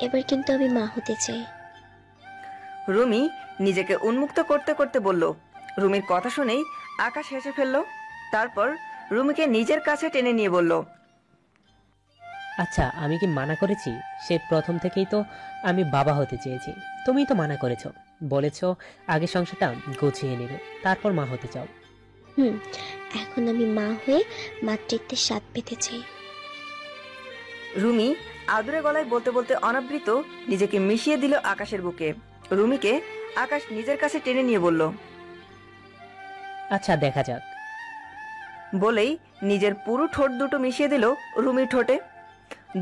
এবার কিন্তু আমি মা হতে চাই। রুমি নিজেকে উন্মুক্ত করতে করতে বলল। রুমির কথা শুনেই আকাশ হেসে ফেলল। তারপর রুমিকে নিজের কাছে টেনে নিয়ে বলল, আচ্ছা, আমি কি মানা করেছি? সে প্রথম থেকেই তো আমি বাবা হতে চেয়েছি। তুমিই তো মানা করেছো, বলেছো আগে সংসারটা গুছিয়ে নেবে, তারপর মা হতে চাও। এখন আমি মা হয়ে মাতৃত্বের স্বাদ পেতে চাই। রুমি আদুরে গলায় বলতে বলতে অনাবৃত নিজেকে মিশিয়ে দিল আকাশের বুকে। রুমিকে আকাশ নিজের কাছে টেনে নিয়ে বলল, আচ্ছা, দেখা যাক। বলেই নিজের পুরো ঠোঁট দুটো মিশিয়ে দিল রুমির ঠোঁটে।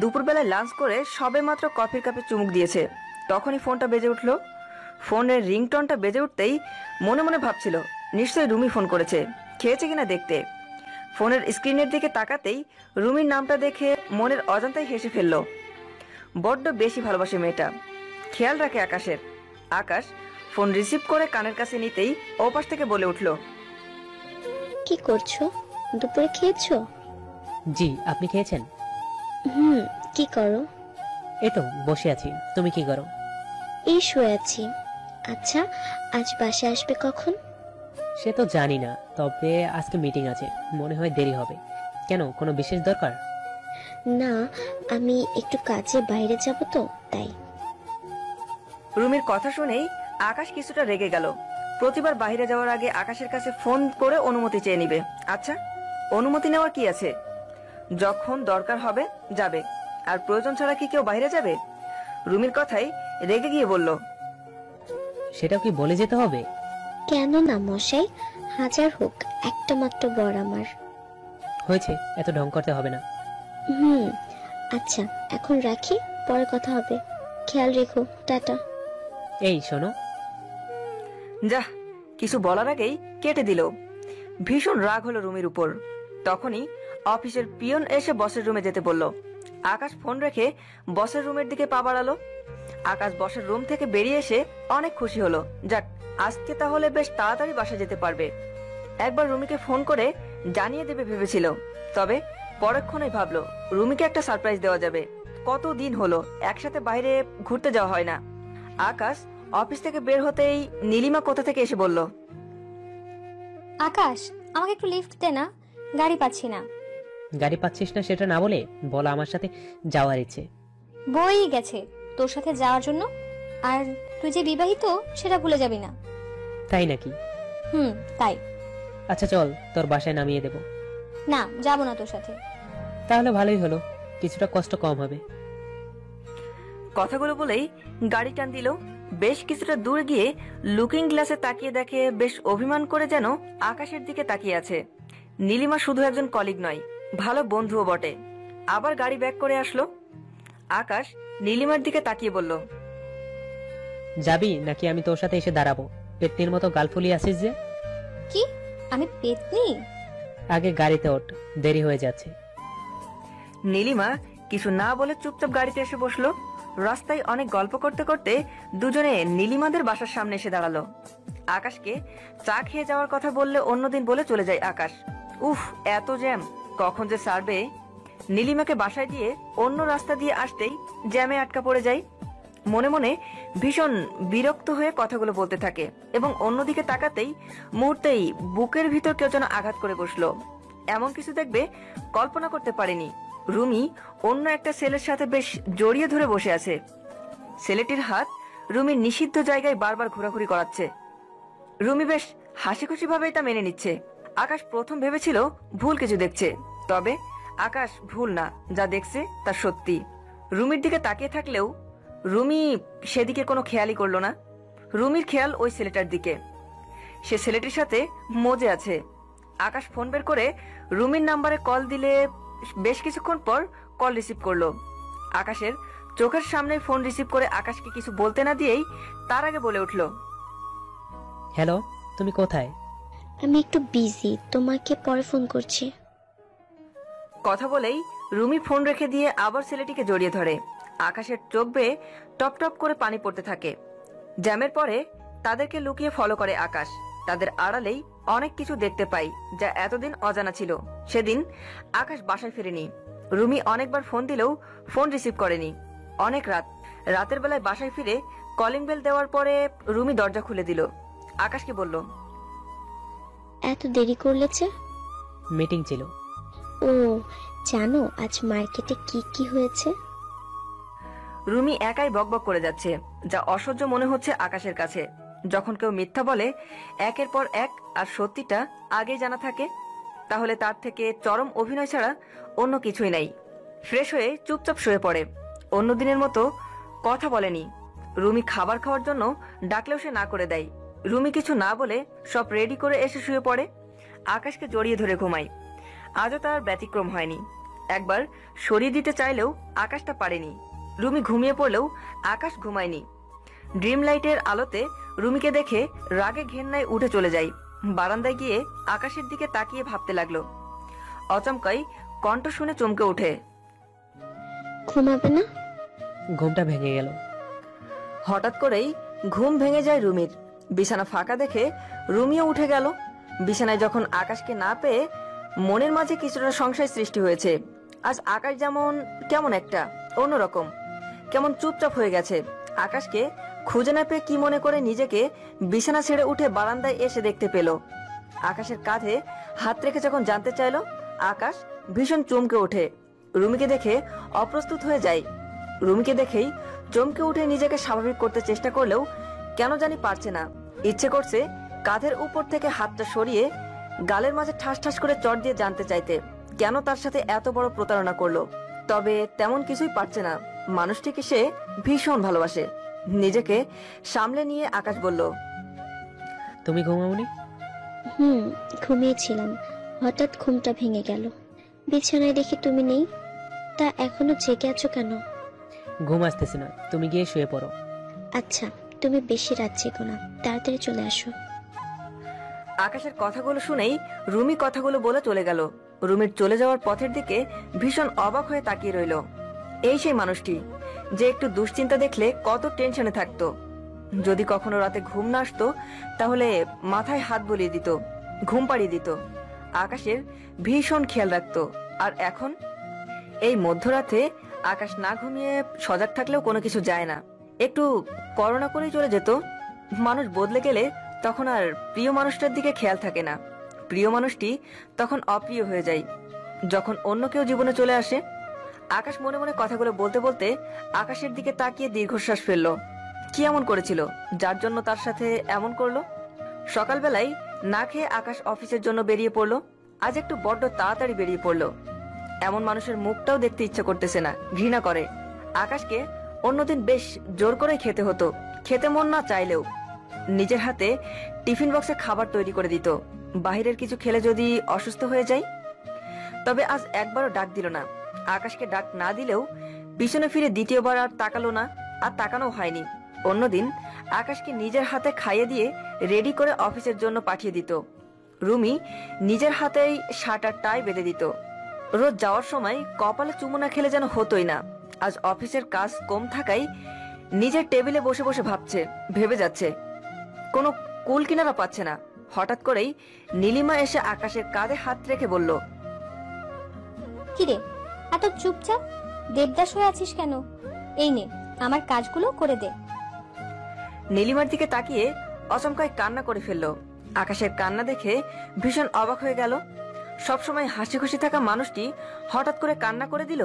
দুপুরবেলায় লাঞ্চ করে সবে মাত্র কফির কাপে চুমুক দিয়েছে, তখনই ফোনটা বেজে উঠল। ফোনের রিংটনটা বেজে উঠতেই মনে মনে ভাবছিল নিশ্চয়ই রুমি ফোন করেছে, খেয়েছে কিনা দেখতে। ফোনের স্ক্রিনের দিকে তাকাতেই রুমির নামটা দেখে মনের অজান্তাই হেসে ফেলল। বড্ড বেশি ভালোবাসে মেয়েটা, খেয়াল রাখে আকাশের। আকাশ ফোন রিসিভ করে কানের কাছে নিতেই ওপাশ থেকে বলে উঠল, কি করছো? দুপুরে খেয়েছো? জি, আপনি খেয়েছেন? কি করো? এই তো বসে আছি। তুমি কি করো? এই শুয়ে আছি। আচ্ছা, আজ বাসায় আসবে কখন? সে তো জানি না, তবে আজকে মিটিং আছে, মনে হয় দেরি হবে। কেন, কোনো বিশেষ দরকার? না, আমি একটু কাজে বাইরে যাব তো, তাই। রুমির কথা শুনেই আকাশ কিছুটা রেগে গেল। প্রতিবার বাইরে যাওয়ার আগে আকাশের কাছে ফোন করে অনুমতি চেয়ে নিবে। আচ্ছা, অনুমতি নেওয়ার কি আছে? যখন দরকার হবে যাবে, আর প্রয়োজন ছাড়া কি কেউ বাইরে যাবে? রুমির কথাই রেগে গিয়ে বলল, সেটাও কি বলে যেতে হবে? কেন না মশাই, হাজার হোক একটা মাত্র বর আমার। হয়েছে, এত ঢং করতে হবে না। আচ্ছা, এখন রাখি, পরে কথা হবে। খেয়াল রেখো, টাটা। এই শোনো। যা, কিছু বলার আগেই কেটে দিল। ভীষণ রাগ হলো রুমির উপর। তখনই অফিসের পিয়ন এসে বসের রুমে যেতে বলল। আকাশ ফোন রেখে বসের রুমের দিকে পা বাড়ালো। আকাশ বসের রুম থেকে বেরিয়ে এসে অনেক খুশি হলো। যাক, আজকে তাহলে বেশ তাড়াতাড়ি বাসা যেতে পারবে। একবার রুমিকে ফোন করে জানিয়ে দেবে ভেবেছিল, তবে পরক্ষণে ভাবলো রুমিকে একটা সারপ্রাইজ দেওয়া যাবে। কতদিন হলো একসাথে বাইরে ঘুরতে যাওয়া হয় না। আকাশ অফিস থেকে বের হতেই নীলিমা কোথা থেকে এসে বলল, আকাশ, আমাকে একটু লিফট দে না, গাড়ি পাচ্ছি না। গাড়ি পাচ্ছিস না সেটা না বলে বলা আমার সাথে যাওয়ার ইচ্ছে। বই গেছে তোর সাথে যাওয়ার জন্য, আর তুই যে বিবাহিত সেটা ভুলে যাবি না। তাই নাকি? তাই। আচ্ছা চল, তোর বাসায় নামিয়ে দেব। না, যাব না তোর সাথে। তাহলে ভালোই হলো, কিছুটা কষ্ট কম হবে। কথাগুলো বলেই গাড়ি টান দিল। বেশ কিছুটা দূর গিয়ে লুকিং গ্লাসে তাকিয়ে দেখে বেশ অভিমান করে যেন আকাশের দিকে তাকিয়ে আছে। নীলিমা শুধু একজন কলিগ নয়, ভালো বন্ধুও বটে। আবার গাড়ি ব্যাক করে আসলো। আকাশ নীলিমার দিকে তাকিয়ে বলল, যাবি নাকি আমি তোর সাথে এসে দাঁড়াবো? পেতনির মতো গাল ফুলিয়ে আসিস যে। কি? আমি পেতনি? আগে গাড়িতে ওঠ, দেরি হয়ে যাচ্ছে। নীলিমা কিছু না বলে চুপচাপ গাড়িতে এসে বসলো। রাস্তায় অনেক গল্প করতে করতে দুজনে নীলিমাদের বাসার সামনে এসে দাঁড়ালো। আকাশকে চা খেয়ে যাওয়ার কথা বললে অন্যদিন বলে চলে যায় আকাশ। উফ, এত জ্যাম, কখন যে সারবে। নীলিমাকে বাসায় দিয়ে অন্য রাস্তা দিয়ে আসতেই জ্যামে আটকা পড়ে যায়। মনে মনে ভীষণ বিরক্ত হয়ে কথাগুলো বলতে থাকে এবং অন্যদিকে তাকাতেই মুহূর্তেই বুকের ভিতর কেউ যেন আঘাত করে বসলো। এমন কিছু দেখবে কল্পনা করতে পারেনি। রুমি অন্য একটা ছেলের সাথে বেশ জড়িয়ে ধরে বসে আছে। ছেলেটির হাত রুমির নিষিদ্ধ জায়গায় বারবার ঘোরাঘুরি করাচ্ছে। রুমি বেশ হাসি খুশি ভাবেই তা মেনে নিচ্ছে। আকাশ প্রথম ভেবেছিল ভুল কিছু দেখছে, তবে আকাশ ভুল না, যা দেখছে তা সত্যি। রুমির দিকে তাকিয়ে থাকলেও রুমি সেদিকে কোনো খেয়ালই করলো না। রুমির খেয়াল ওই ছেলেটার দিকে। সে ছেলেটির সাথে মজে আছে। আকাশ ফোন বের করে রুমির নাম্বারে কল দিলে বেশ কিছুক্ষণ পর কল রিসিভ করলো। আকাশের চোখের সামনে ফোন রিসিভ করে আকাশকে কিছু বলতে না দিয়েই তার আগে বলে উঠল, হ্যালো, তুমি কোথায়? আমি একটু বিজি, তোমাকে পরে ফোন করছি। কথা বলেই রুমি ফোন রেখে দিয়ে আবার ছেলেটিকে জড়িয়ে ধরে। আকাশের চোখ বেয়ে টপ টপ করে পানি পড়তে থাকে। জ্যামের পরে তাদেরকে লুকিয়ে ফলো করে আকাশ। তাদের আড়ালেই অনেক কিছু দেখতে পাই যা এতদিন অজানা ছিল। সেদিন আকাশ বাসায় ফেরেনি। রুমি অনেকবার ফোন দিলেও ফোন রিসিভ করেনি। অনেক রাত, রাতের বেলায় বাসায় ফিরে কলিং বেল দেওয়ার পরে রুমি দরজা খুলে দিল। আকাশকে বলল, এত দেরি করলে যে? মিটিং ছিল। ও, জানো আজ মার্কেটে কি কি হয়েছে? রুমি একাই বকবক করে যাচ্ছে, যা অসহ্য মনে হচ্ছে আকাশের কাছে। যখন কেউ মিথ্যা বলে একের পর এক আর সত্যিটা আগেই জানা থাকে, তাহলে তার থেকে চরম অভিনয় ছাড়া অন্য কিছুই নাই। ফ্রেশ হয়ে চুপচাপ শুয়ে পড়ে। অন্য দিনের মতো কথা বলেনি। রুমি খাবার খাওয়ার জন্য ডাকলেও সে না করে দেয়। রুমি কিছু না বলে সব রেডি করে এসে শুয়ে পড়ে। আকাশকে জড়িয়ে ধরে ঘুমায়। আজও তার ব্যতিক্রম হয়নি। একবার সরিয়ে দিতে চাইলেও আকাশটা পারেনি। রুমি ঘুমিয়ে পড়লেও আকাশ ঘুমায়নি। ড্রিম লাইটের আলোতে রুমিকে দেখে রাগে ঘেন্নায় উঠে চলে যায়। বারান্দায় গিয়ে আকাশের দিকে তাকিয়ে ভাবতে লাগলো। অচমকাই কণ্ঠ শুনে চমকে ওঠে। ঘুমাবে না? ঘুমটা ভেঙে গেল। হঠাৎ করেই ঘুম ভেঙে যায় রুমির। বিছানা ফাঁকা দেখে রুমিও উঠে গেল। বিছানায় যখন আকাশকে না পেয়ে মনের মাঝে কিছুটা সংশয় সৃষ্টি হয়েছে। আজ আকাশ যেমন কেমন একটা অন্যরকম, কেমন চুপচাপ হয়ে গেছে। আকাশকে খুঁজে না পেয়ে কি মনে করে নিজেকে বিছানা ছেড়ে উঠে বারান্দায় এসে দেখতে পেল। আকাশের কাঁধে হাত রেখে যখন জানতে চাইল, আকাশ ভীষণ চমকে ওঠে। রুমিকে দেখে অপ্রস্তুত হয়ে যায়। রুমিকে দেখেই চমকে উঠে নিজেকে স্বাভাবিক করতে চেষ্টা করলেও কেন জানি পারছে না। ইচ্ছে করছে কাঁধের উপর থেকে হাতটা সরিয়ে গালের মাঝে ঠাস ঠাস করে চট দিয়ে জানতে চাইতে কেন তার সাথে এত বড় প্রতারণা করলো। তবে তেমন কিছুই পারছে না। মানুষটিকে সে ভীষণ ভালোবাসে। নিজেকে সামলে নিয়ে আকাশ বলল, তুমি ঘুমাওনি? ঘুমিয়েছিলাম, হঠাৎ ঘুমটা ভেঙে গেল। বিছানায় দেখি তুমি নেই। তা এখনো জেগে আছো কেন? ঘুম আসতেছে না, তুমি গিয়ে শুয়ে পড়ো। আচ্ছা, তুমি বেশি রাত জেগো না, তাড়াতাড়ি চলে আসো। আকাশের কথাগুলো শুনেই রুমি কথাগুলো বলে চলে গেল। রুমির চলে যাওয়ার পথের দিকে ভীষণ অবাক হয়ে তাকিয়ে রইল। এই সেই মানুষটি যে একটু দুশ্চিন্তা দেখলে কত টেনশনে থাকতো। যদি কখনো রাতে ঘুম না আসতো তাহলে মাথায় হাত বুলিয়ে দিত, ঘুম পাড়িয়ে দিত। আকাশের ভীষণ খেয়াল রাখতো। আর এখন এই মধ্যরাতে আকাশ না ঘুমিয়ে সজাগ থাকলেও কোনো কিছু যায় না। একটু করোনা করেই চলে যেত। মানুষ বদলে গেলে তখন আর প্রিয় মানুষটার দিকে খেয়াল থাকে না। প্রিয় মানুষটি তখন অপ্রিয় হয়ে যায় যখন অন্য কেউ জীবনে চলে আসে। আকাশ মনে মনে কথাগুলো বলতে বলতে আকাশের দিকে তাকিয়ে দীর্ঘশ্বাস ফেললো। কি এমন করেছিল যার জন্য তার সাথে এমন করলো? সকালবেলায় না খেয়ে আকাশ অফিসের জন্য বেরিয়ে পড়লো। আজ একটু বড্ড তাড়াতাড়ি বেরিয়ে পড়লো। এমন মানুষের মুখটাও দেখতে ইচ্ছা করতেছে না, ঘৃণা করে। আকাশকে অন্যদিন বেশ জোর করে খেতে হতো, খেতে মন না চাইলেও। নিজের হাতে টিফিন বক্সে খাবার তৈরি করে দিত। বাহিরের কিছু খেলে যদি অসুস্থ হয়ে যায়। তবে আজ একবারও ডাক দিল না। আকাশকে ডাক না দিলেও পিছনে ফিরে দ্বিতীয়বার আর তাকালো না, আর তাকানো হয়নি। অন্যদিন আকাশকে নিজের হাতে খাইয়ে দিয়ে রেডি করে অফিসের জন্য পাঠিয়ে দিত। রুমি নিজের হাতেই শার্ট আর টাই বেঁধে দিত। রোজ যাওয়ার সময় কপালে চুমু না খেলে যেন হতোই না। আজ অফিসের কাজ কম থাকায় নিজের টেবিলে বসে বসে ভাবছে, ভেবে যাচ্ছে, কোনো কুল কিনারা পাচ্ছে না। হঠাৎ করেই নীলিমা এসে আকাশের কাঁধে হাত রেখে বলল, কিরে এত চুপচাপ দেবদাস হয়ে আছিস কেন? এই নে আমার কাজগুলো করে দে। নীলিমার দিকে তাকিয়ে অচমকায় কান্না করে ফেললো। আকাশের কান্না দেখে ভীষণ অবাক হয়ে গেল। সবসময় হাসি খুশি থাকা মানুষটি হঠাৎ করে কান্না করে দিল।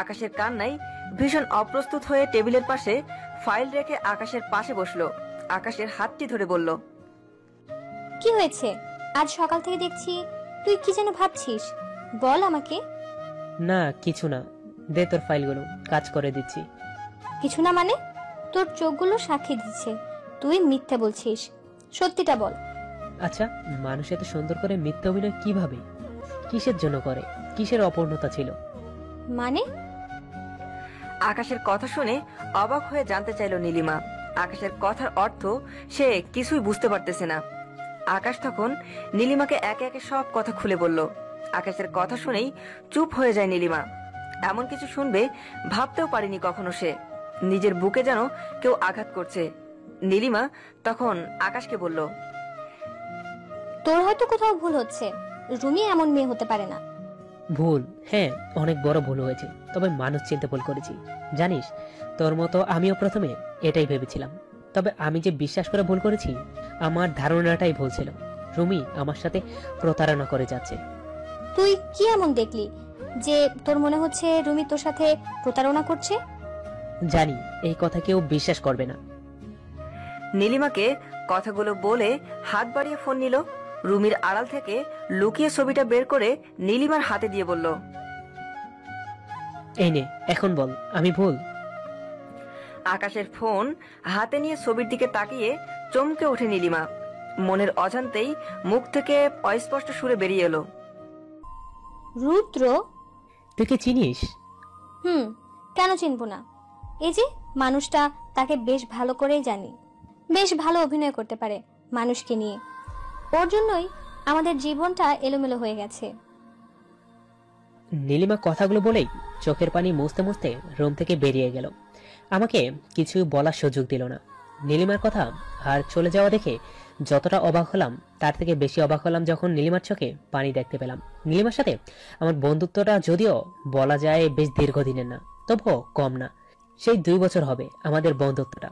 আকাশের কান্নায় ভীষণ অপ্রস্তুত হয়ে টেবিলের পাশে ফাইল রেখে আকাশের পাশে বসলো। আকাশের হাতটি ধরে বলল, কি হয়েছে? আজ সকাল থেকে দেখছি তুই কি যেন ভাবছিস, বল আমাকে। না কিছু না, দে তোর ফাইলগুলো, কাজ করে দিচ্ছি। কিছু না মানে? তোর চোখগুলো সাক্ষী দিচ্ছে তুই মিথ্যা বলছিস, সত্যিটা বল। আচ্ছা, মানুষ এত সুন্দর করে মিথ্যা অভিনয় কিভাবে, কিসের জন্য করে, কিসের অপূর্ণতা ছিল? মানে? আকাশের কথা শুনে অবাক হয়ে জানতে চাইল নীলিমা। আকাশের কথার অর্থ সে কিছুই বুঝতে পারতেছে না। আকাশ তখন নীলিমাকে একে একে সব কথা খুলে বলল। আকাশের কথা শুনেই চুপ হয়ে যায় নীলিমা। এমন কিছু শুনবে ভাবতেও পারেনি কখনো সে। নিজের বুকে যেন কেউ আঘাত করছে। নীলিমা তখন আকাশকে বলল, তোর হয়তো কোথাও ভুল হচ্ছে, রুমি এমন মেয়ে হতে পারে না। ভুল? হ্যাঁ, অনেক বড় ভুল হয়েছে, তবে মানুষ চিনতে ভুল করেছি। জানিস, তোর মতো আমিও প্রথমে এটাই ভেবেছিলাম, তবে আমি যে বিশ্বাস করে ভুল করেছি, আমার ধারণাটাই ভুল ছিল। রুমি আমার সাথে প্রতারণা করে যাচ্ছে। তুই কি এমন দেখলি যে তোর মনে হচ্ছে রুমি তোর সাথে প্রতারণা করছে? জানি এই কথা কেউ বিশ্বাস করবে না। নীলিমাকে কথাগুলো বলে হাত বাড়িয়ে ফোন নিল। রুমির আড়াল থেকে লুকিয়ে ছবিটা বের করে নীলিমার হাতে দিয়ে বলল, এই নে, এখন বল আমি ভুল। আকাশের ফোন হাতে নিয়ে ছবির দিকে তাকিয়ে চমকে ওঠে নীলিমা। মনের অজান্তেই মুখ থেকে অস্পষ্ট সুরে বেরিয়ে এলো, রুদ্র? তুই কি চিনিস? কেন চিনবো না? এই যে মানুষটা, তাকে বেশ ভালো করেই জানি। বেশ ভালো অভিনয় করতে পারে মানুষকে নিয়ে। ওর জন্যই আমাদের জীবনটা এলোমেলো হয়ে গেছে। নীলিমা কথাগুলো বলেই চোখের পানি মুছতে মুছতে রুম থেকে বেরিয়ে গেল। আমাকে কিছু বলার সুযোগ দিল না। নীলিমার কথা আর চলে যাওয়া দেখে যতটা অবাক হলাম, তার থেকে বেশি অবাক হলাম যখন নীলিমার চোখে পানি দেখতে পেলাম। নীলিমার সাথে আমার বন্ধুত্বটা যদিও বলা যায় বেশ দীর্ঘদিনের না, তবুও কম না। সেই 2 বছর হবে আমাদের বন্ধুত্বটা।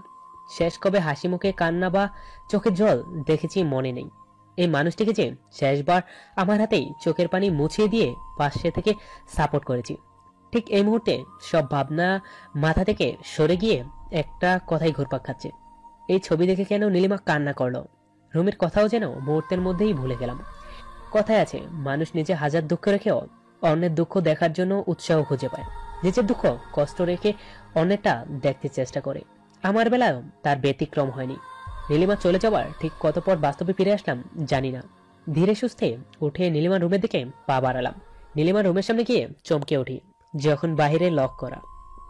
শেষ কবে হাসি মুখে কান্না বা চোখের জল দেখেছি মনে নেই। এই মানুষটিকে যে শেষবার আমার হাতেই চোখের পানি মুছিয়ে দিয়ে পাশে থেকে সাপোর্ট করেছি, ঠিক এই মুহূর্তে সব ভাবনা মাথা থেকে সরে গিয়ে একটা কথাই ঘুরপাক খাচ্ছে। এই ছবি দেখে কেন নীলিমা কান্না করলো? রুমির কথাও যেন মুহূর্তের মধ্যেই ভুলে গেলাম। কথায় আছে, মানুষ নিজে হাজার দুঃখ রেখেও অন্যের দুঃখ দেখার জন্য উৎসাহ খুঁজে পায়। নিজের দুঃখ কষ্ট রেখে অন্যটা দেখতে চেষ্টা করে। আমার বেলায়ও তার ব্যতিক্রম হয়নি। নীলিমা চলে যাওয়ার ঠিক কত পর বাস্তবে ফিরে আসলাম জানি না। ধীরে সুস্থে উঠে নীলিমার রুমের দিকে পা বাড়ালাম। নীলিমার রুমের সামনে গিয়ে চমকে উঠি যখন বাইরে লক করা।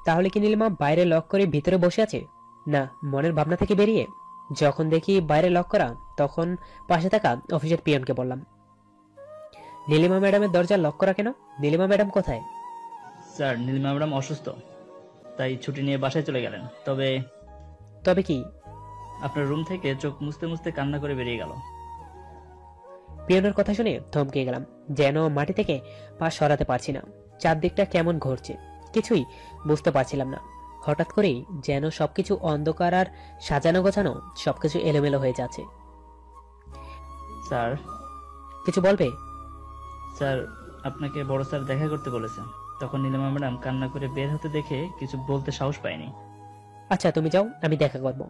তাহলে কি নীলিমা বাইরে লক করে ভিতরে বসে আছে? না, মনের ভাবনা থেকে বেরিয়ে যখন দেখি বাইরে লক করা, তখন পাশে থাকা অফিসের পিয়নকে বললাম, নীলিমা ম্যাডামের দরজা লক করা কেন? নীলিমা ম্যাডাম কোথায়? স্যার, নীলিমা ম্যাডাম অসুস্থ, তাই ছুটি নিয়ে বাসায় চলে গেলেন। তবে কি? আপনার রুম থেকে চোখ মুছতে মুছতে কান্না করে বেরিয়ে গেল। পিয়নের কথা শুনে থমকে গেলাম, যেন মাটি থেকে পা সরাতে পারছি না। চারদিকটা কেমন ঘুরছে, কিছুই বুঝতে পারছিলাম না। হঠাৎ করেই যেন সবকিছু অন্ধকার আর সাজানো গোছানো সবকিছু এলোমেলো হয়ে যাচ্ছে। স্যার? কিছু বলবে? স্যার, আপনাকে বড় স্যার দেখা করতে বলেছেন। তখন নীলিমা ম্যাডাম কান্না করে বের হতে দেখে কিছু বলতে সাহস পায়নি। আচ্ছা, তুমি যাও, আমি দেখা করবো।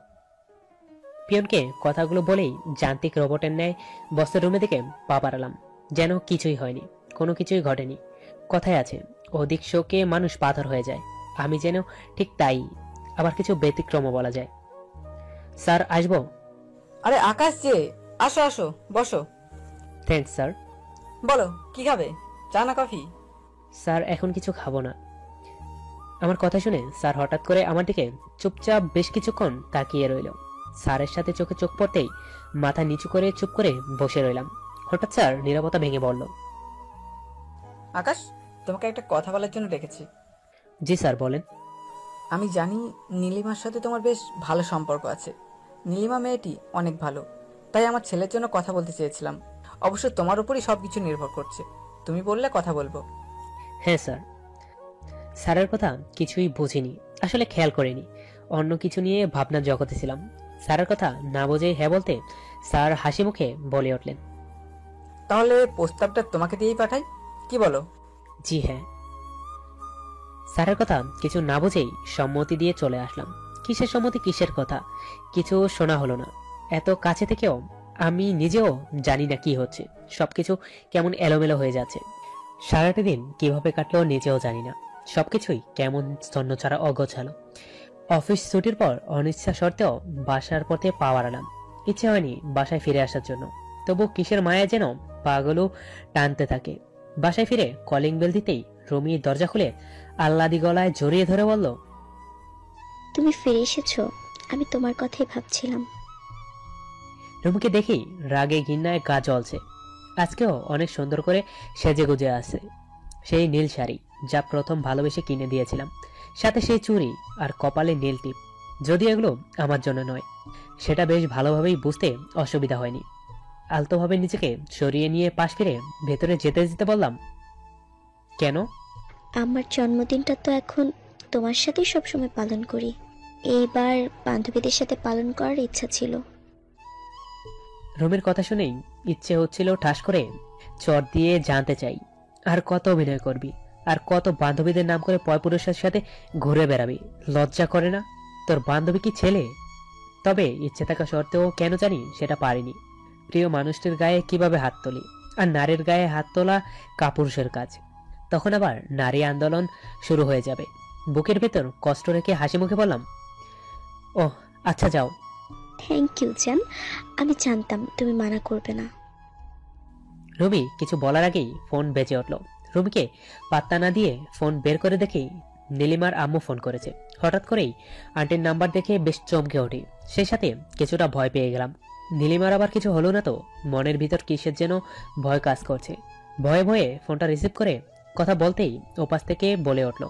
পিয়নকে কথাগুলো বলেই যান্ত্রিক রোবটের ন্যায় বসের রুমে দিকে পা বাড়ালাম, যেন কিছুই হয়নি, কোনো কিছুই ঘটেনি। কথায় আছে, অধিক শোকে মানুষ পাথর হয়ে যায়। আমি যেন ঠিক তাই, আবার কিছু ব্যতিক্রমও বলা যায়। স্যার, আসবো? আরে আকাশ যে, আসো আসো, বসো। Thanks sir. বলো, কি খাবে? চা না কফি? স্যার, এখন কিছু খাবো না। আমার কথা শুনে স্যার হঠাৎ করে আমার দিকে চুপচাপ বেশ কিছুক্ষণ তাকিয়ে রইল। স্যারের সাথে চোখে চোখ পড়তেই মাথা নিচু করে চুপ করে বসে রইলাম। হঠাৎ স্যার নীরবতা ভেঙে বলল, আকাশ, তোমাকে একটা কথা বলার জন্য ডেকেছি। জি স্যার, বলেন। আমি জানি নীলিমার সাথে তোমার বেশ ভালো সম্পর্ক আছে। নীলিমা মেয়েটি অনেক ভালো, তাই আমার ছেলের জন্য কথা বলতে চেয়েছিলাম। অবশ্য তোমার উপরই সবকিছু নির্ভর করছে, তুমি বললে কথা বলবো। হ্যাঁ স্যার। স্যারের কথা কিছুই বুঝিনি, আসলে খেয়াল করিনি, অন্য কিছু নিয়ে ভাবনার জগতে ছিলাম। স্যারের কথা না বুঝে হ্যাঁ বলতে স্যার হাসি মুখে বলে উঠলেন, তাহলে প্রস্তাবটা তোমাকে দিয়েই পাঠাই, কি বলো? জি হ্যাঁ। স্যারের কথা কিছু না বুঝেই সম্মতি দিয়ে চলে আসলাম। কিসের সম্মতি, কিসের কথা কিছু শোনা হলো না। এত কাছে থেকেও আমি নিজেও জানি না কি হচ্ছে, সবকিছু কেমন এলোমেলো হয়ে যাচ্ছে। সারাটা দিন কিভাবে কাটলো নিজেও জানি না, সবকিছুই কেমন স্তন্য ছাড়া অগোছালো। অফিস ছুটির পর অনিচ্ছা সত্ত্বেও বাসার পথে পা বাড়ালাম। ইচ্ছে হয়নি বাসায় ফিরে আসার জন্য, তবু কিসের মায়া যেন পাগুলো টানতে থাকে। বাসায় ফিরে কলিং বেল দিতেই রুমি দরজা খুলে আহ্লাদি গলায় জড়িয়ে ধরে বলল, তুমি ফিরে এসেছো, আমি তোমার কথাই ভাবছিলাম। রুমিকে দেখেই রাগে ঘৃণায় গা জ্বলছে। আজকেও অনেক সুন্দর করে সেজে গুজে আছে। সেই নীল শাড়ি যা প্রথম ভালোবেসে কিনে দিয়েছিলাম, সাথে সেই চুড়ি আর কপালে নীল টিপ। যদিও এগুলো আমার জন্য নয়, সেটা বেশ ভালোভাবেই বুঝতে অসুবিধা হয়নি। আলতোভাবে নিজেকে সরিয়ে নিয়ে পাশ ফিরে ভেতরে যেতে যেতে বললাম, কেন? আমার জন্মদিনটা তো এখন তোমার সাথেই সবসময় পালন করি। এইবার বান্ধবীদের সাথে পালন করার ইচ্ছা ছিল। রুমের কথা শুনেই ইচ্ছে হচ্ছিল ঠাস করে চট দিয়ে জানতে চাই, আর কত অভিনয় করবি, আর কত বান্ধবীদের নাম করে পরপুরুষের সাথে ঘুরে বেড়াবি? লজ্জা করে না? তোর বান্ধবী কি ছেলে? তবে ইচ্ছে থাকা সত্ত্বেও কেন জানি সেটা পারিনি। প্রিয় মানুষটির গায়ে কিভাবে হাত তুলি? আর নারীর গায়ে হাত তোলা কাপুরুষের কাজ। তখন আবার নারী আন্দোলন শুরু হয়ে যাবে। বুকের ভেতর কষ্ট রেখে হাসি মুখে বললাম, ওহ আচ্ছা যাও। থ্যাংক ইউ জান, আমি জানতাম তুমি মানা করবে না। রুমি কিছু বলার আগেই ফোন বেজে উঠল। রুমিকে পাত্তা না দিয়ে ফোন বের করে দেখেই নীলিমার আম্মু ফোন করেছে। হঠাৎ করেই আন্টির নাম্বার দেখে বেশ চমকে উঠি, সেই সাথে কিছুটা ভয় পেয়ে গেলাম। নীলিমার আবার কিছু হলো না তো? মনের ভিতর কিসের যেন ভয় কাজ করছে। ভয়ে ভয়ে ফোনটা রিসিভ করে কথা বলতেই ওপাশ থেকে বলে উঠল,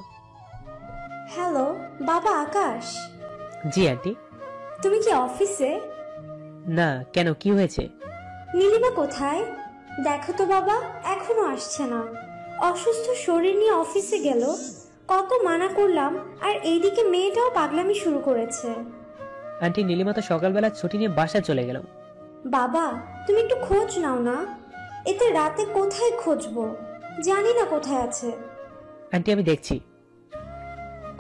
হ্যালো বাবা আকাশ, জি আন্টি। তুমি কি অফিসে? না, কেন, কি হয়েছে? নীলিমা কোথায়? দেখো তো বাবা, এখনো আসছে না। অসুস্থ শরীর নিয়ে অফিসে গেল। কত মানা করলাম, আর এইদিকে মেয়েটাও পাগলামি শুরু করেছে। আন্টি, নীলিমা তো সকালবেলা ছুটি নিয়ে বাসায় চলে গেল। বাবা তুমি একটু খোঁজ নাও না, এতে রাতে কোথায় খুঁজবো, জানি না কোথায় আছে। আন্টি আমি দেখছি।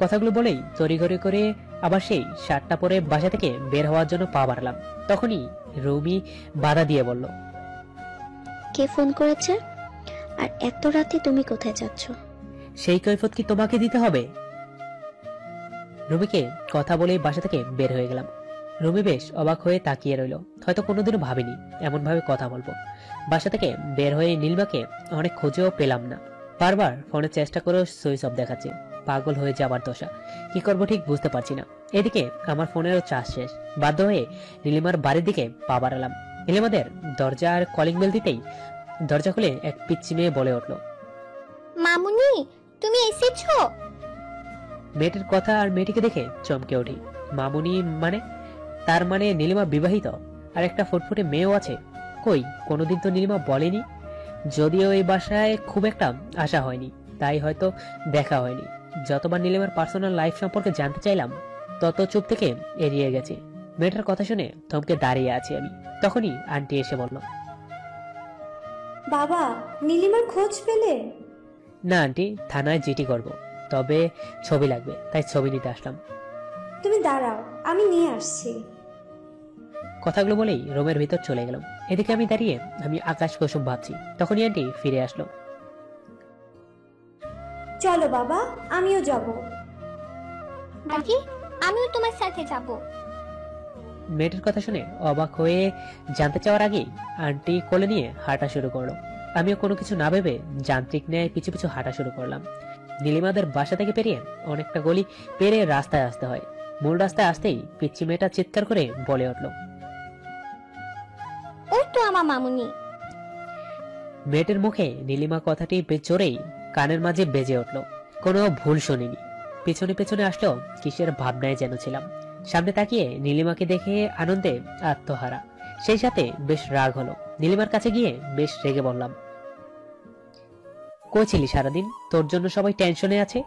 কথাগুলো বলেই তড়িঘড়ি করে আবার সেই শার্টটা পরে বাসা থেকে বের হওয়ার জন্য পা বাড়ালাম। তখনই রুমি বাধা দিয়ে বলল, কে ফোন করেছে? আর এত রাতে তুমি কোথায় যাচ্ছ? সেই কৈফত কি তোমাকে দিতে হবে? রুমিকে কথা বলে বাসা থেকে বের হয়ে গেলাম। রুমি বেশ অবাক হয়ে তাকিয়ে রইল। হয়তো কোনোদিনও ভাবিনি এমন ভাবে কথা বলবো। বাসা থেকে বের হয়ে নীলিমাকে অনেক খুঁজেও পেলাম না। বারবার ফোনের চেষ্টা করেও সুইচ অফ দেখাচ্ছে। পাগল হয়ে যাবার দশা। কি করবো ঠিক বুঝতে পারছি না। এদিকে আমার ফোনেরও চার্জ শেষ। বাধ্য হয়ে নীলিমার বাড়ির দিকে পা বাড়ালাম। নীলিমাদের দরজার কলিং বেল দিতেই দরজা খুলে এক পিচ্চি মেয়ে বলে উঠল, মামুনি তুমি এসেছো? মেয়েটির কথা আর মেয়েটিকে দেখে চমকে উঠি। মামুনি মানে? তার মানে নীলিমা বিবাহিত, আর একটা ফুটফুটে মেয়েও আছে। কই, কোনোদিন তো নীলিমা বলেনি। যদিও এই বাসায় খুব একটা আশা হয়নি, তাই হয়তো দেখা হয়নি। যতবার নীলিমার পার্সোনাল লাইফ সম্পর্কে জানতে চাইলাম, তত চুপ থেকে এড়িয়ে গেছে। মেয়েটার কথা শুনে থমকে দাঁড়িয়ে আছি আমি। তখনই আন্টি এসে বলল, বাবা নীলিমার খোঁজ পেলে? না আন্টি, থানায় জিডি করব, তবে ছবি লাগবে, তাই ছবি নিতে আসলাম। তুমি দাঁড়াও, আমি নিয়ে আসছি। কথাগুলো বলেই রুমের ভিতর চলে গেলাম। এদিকে আমি দাঁড়িয়ে আমি আকাশ কুসুম ভাবছি। তখনই আন্টি ফিরে আসলো। চলো বাবা, আমিও যাব। আন্টি আমিও তোমার সাথে যাব। মেয়েটার কথা শুনে অবাক হয়ে জানতে চাওয়ার আগেই আন্টি কোলে নিয়ে হাঁটা শুরু করলো। আমিও কোনো কিছু না ভেবে যান্ত্রিক ন্যায় পিছু পিছু হাঁটা শুরু করলাম। নীলিমাদের বাসা থেকে পেরিয়ে অনেকটা গলি পেরিয়ে রাস্তায় আসতে হয়। মূল রাস্তায় আসতেই পিচ্চি মেয়েটা চিৎকার করে বলে উঠলো, ওই তো আমার মামুনি। মেয়েটার মুখে নীলিমা কথাটি বেশ জোরেই কানের মাঝে বেজে উঠলো। কোনো ভুল শুনিনি। পেছনে পেছনে আসলেও কিসের ভাবনায় যেন ছিলাম। সামনে তাকিয়ে নীলিমাকে দেখে আনন্দে আত্মহারা, সেই সাথে বেশ রাগ হলো। নীলিমার কাছে গিয়ে বেশ রেগে বললাম, কই ছিলি সারাদিন? তোর জন্য সবাই টেনশনে আছে।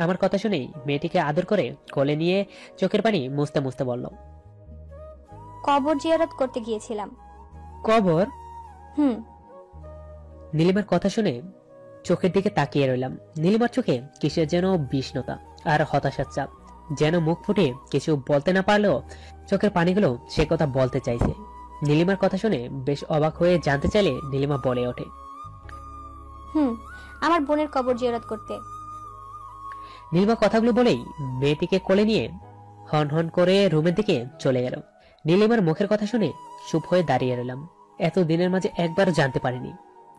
আমার কথা শুনেই মেয়েটিকে আদর করে কোলে নিয়ে চোখের পানি মুছতে মুছতে বলল, কবর জিয়ারত করতে গিয়েছিলাম। কবর? হুম। নীলিমার কথা শুনে চোখের দিকে তাকিয়ে রইলাম। নীলিমার চোখে কিসের যেন বিষণ্ণতা আর হতাশার চাপ। যেন মুখ ফুটে কিছু বলতে না পারলেও চোখের পানিগুলো সে কথা বলতে চাইছে। নীলিমার কথা শুনে বেশ অবাক হয়ে জানতে চাইলে নীলিমা বলে ওঠে, আমার বোনের কবর জিয়ারত করতে। নীলিমা কথাগুলো বলেই মেয়েটিকে কোলে নিয়ে হন হন করে রুমের দিকে চলে গেল। নীলিমার মুখের কথা শুনে চুপ হয়ে দাঁড়িয়ে রইলাম। এত দিনের মাঝে একবারও জানতে পারিনি।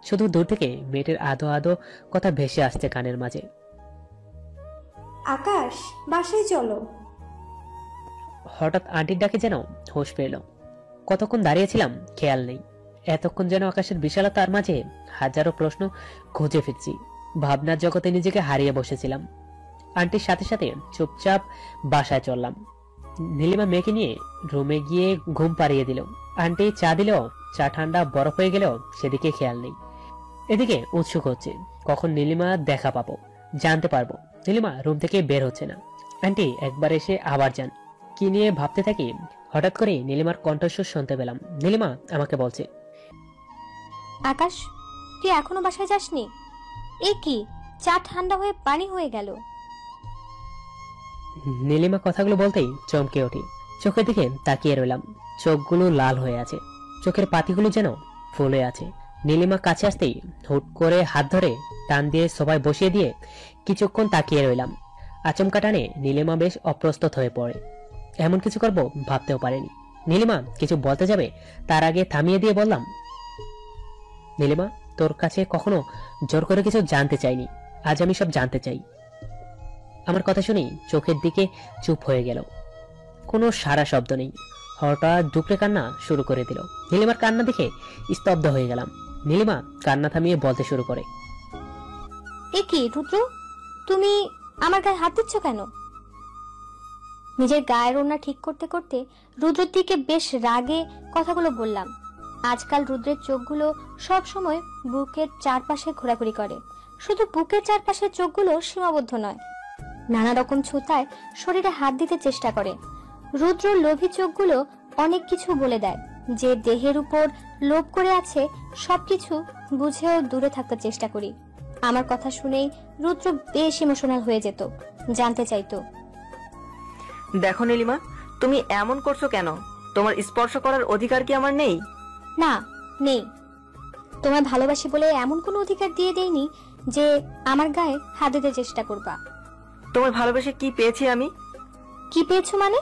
শুধু দূর থেকে মেয়েটির আদো আদো কথা ভেসে আসছে কানের মাঝে। আকাশ বাসায় চলো। হঠাৎ আন্টির ডাকে যেন হোশ পেল। কতক্ষণ দাঁড়িয়েছিলাম খেয়াল নেই। এতক্ষণ যেন আকাশের বিশালতার মাঝে হাজারো প্রশ্ন খুঁজে ফিরছি। ভাবনার জগতে নিজেকে হারিয়ে বসেছিলাম। আন্টির সাথে সাথে চুপচাপ বাসায় চললাম। নীলিমা মেয়েকে নিয়ে রুমে গিয়ে ঘুম পাড়িয়ে দিল। আন্টি চা দিলেও চা ঠান্ডা বরফ হয়ে গেলেও সেদিকে খেয়াল নেই। এদিকে উৎসুক হচ্ছে কখন নীলিমা দেখা পাবো, জানতে পারবো নীলিমা রুম থেকে বের হচ্ছে না। আন্টি একবার এসে আবার যান। কি নিয়ে ভাবতে থাকি, হঠাৎ করে নীলিমার কণ্ঠস্বর শুনতে পেলাম। নীলিমা আমাকে বলছে, আকাশ, তুই এখনো বাসায় যাসনি? এ কি, চা ঠান্ডা হয়ে পানি হয়ে গেল। নীলিমা কথাগুলো বলতেই চমকে উঠি। চোখের দিকে তাকিয়ে রইলাম। চোখগুলো লাল হয়ে আছে, চোখের পাতিগুলো যেন ফুলে আছে। নীলিমা কাছে আসতেই হুট করে হাত ধরে টান দিয়ে সবাই বসিয়ে দিয়ে কিছুক্ষণ তাকিয়ে রইলাম। আচমকা টানে নীলিমা বেশ অপ্রস্তুত হয়ে পড়ে। এমন কিছু করবো ভাবতেও পারেনি। নীলিমা কিছু বলতে যাবে, তার আগে থামিয়ে দিয়ে বললাম, নীলিমা, তোর কাছে কখনো জোর করে কিছু জানতে চাইনি, আজ আমি সব জানতে চাই। আমার কথা শুনেই চোখের দিকে চুপ হয়ে গেল, কোনো সারা শব্দ নেই। হঠাৎ ডুকরে কান্না শুরু করে দিল। নীলিমার কান্না দেখে স্তব্ধ হয়ে গেলাম। নীলিমা কান্না থামিয়ে বলতে শুরু করে, এ কি রুদ্র, তুমি আমার গায়ে হাত দিচ্ছ কেন? নিজের গায়ের ওড়না ঠিক করতে করতে রুদ্রের দিকে বেশ রাগে কথাগুলো বললাম। আজকাল রুদ্রের চোখগুলো সব সময় বুকের চারপাশে ঘোরাঘুরি করে। শুধু বুকের চারপাশের চোখগুলো সীমাবদ্ধ নয়, নানা রকম ছুতায় শরীরে হাত দিতে চেষ্টা করে। রুদ্র লোভী চোখগুলো অনেক কিছু বলে দেয়। যে দেহের উপর লোভ করে আছে সবকিছু বুঝেও দূরে থাকতে চেষ্টা করি। আমার কথা শুনেই রুদ্র বেশ ইমোশনাল হয়ে যেত, জানতে চাইতো, দেখো নীলিমা, তুমি এমন করছো কেন? তোমার স্পর্শ করার অধিকার কি আমার নেই? না, নেই। তোমায় ভালোবাসি বলে এমন কোনো অধিকার দিয়ে দেইনি যে আমার গায়ে হাত দিতে চেষ্টা করবা। তোমার ভালোবেসে কি পেয়েছি আমি? কি পেয়েছো মানে?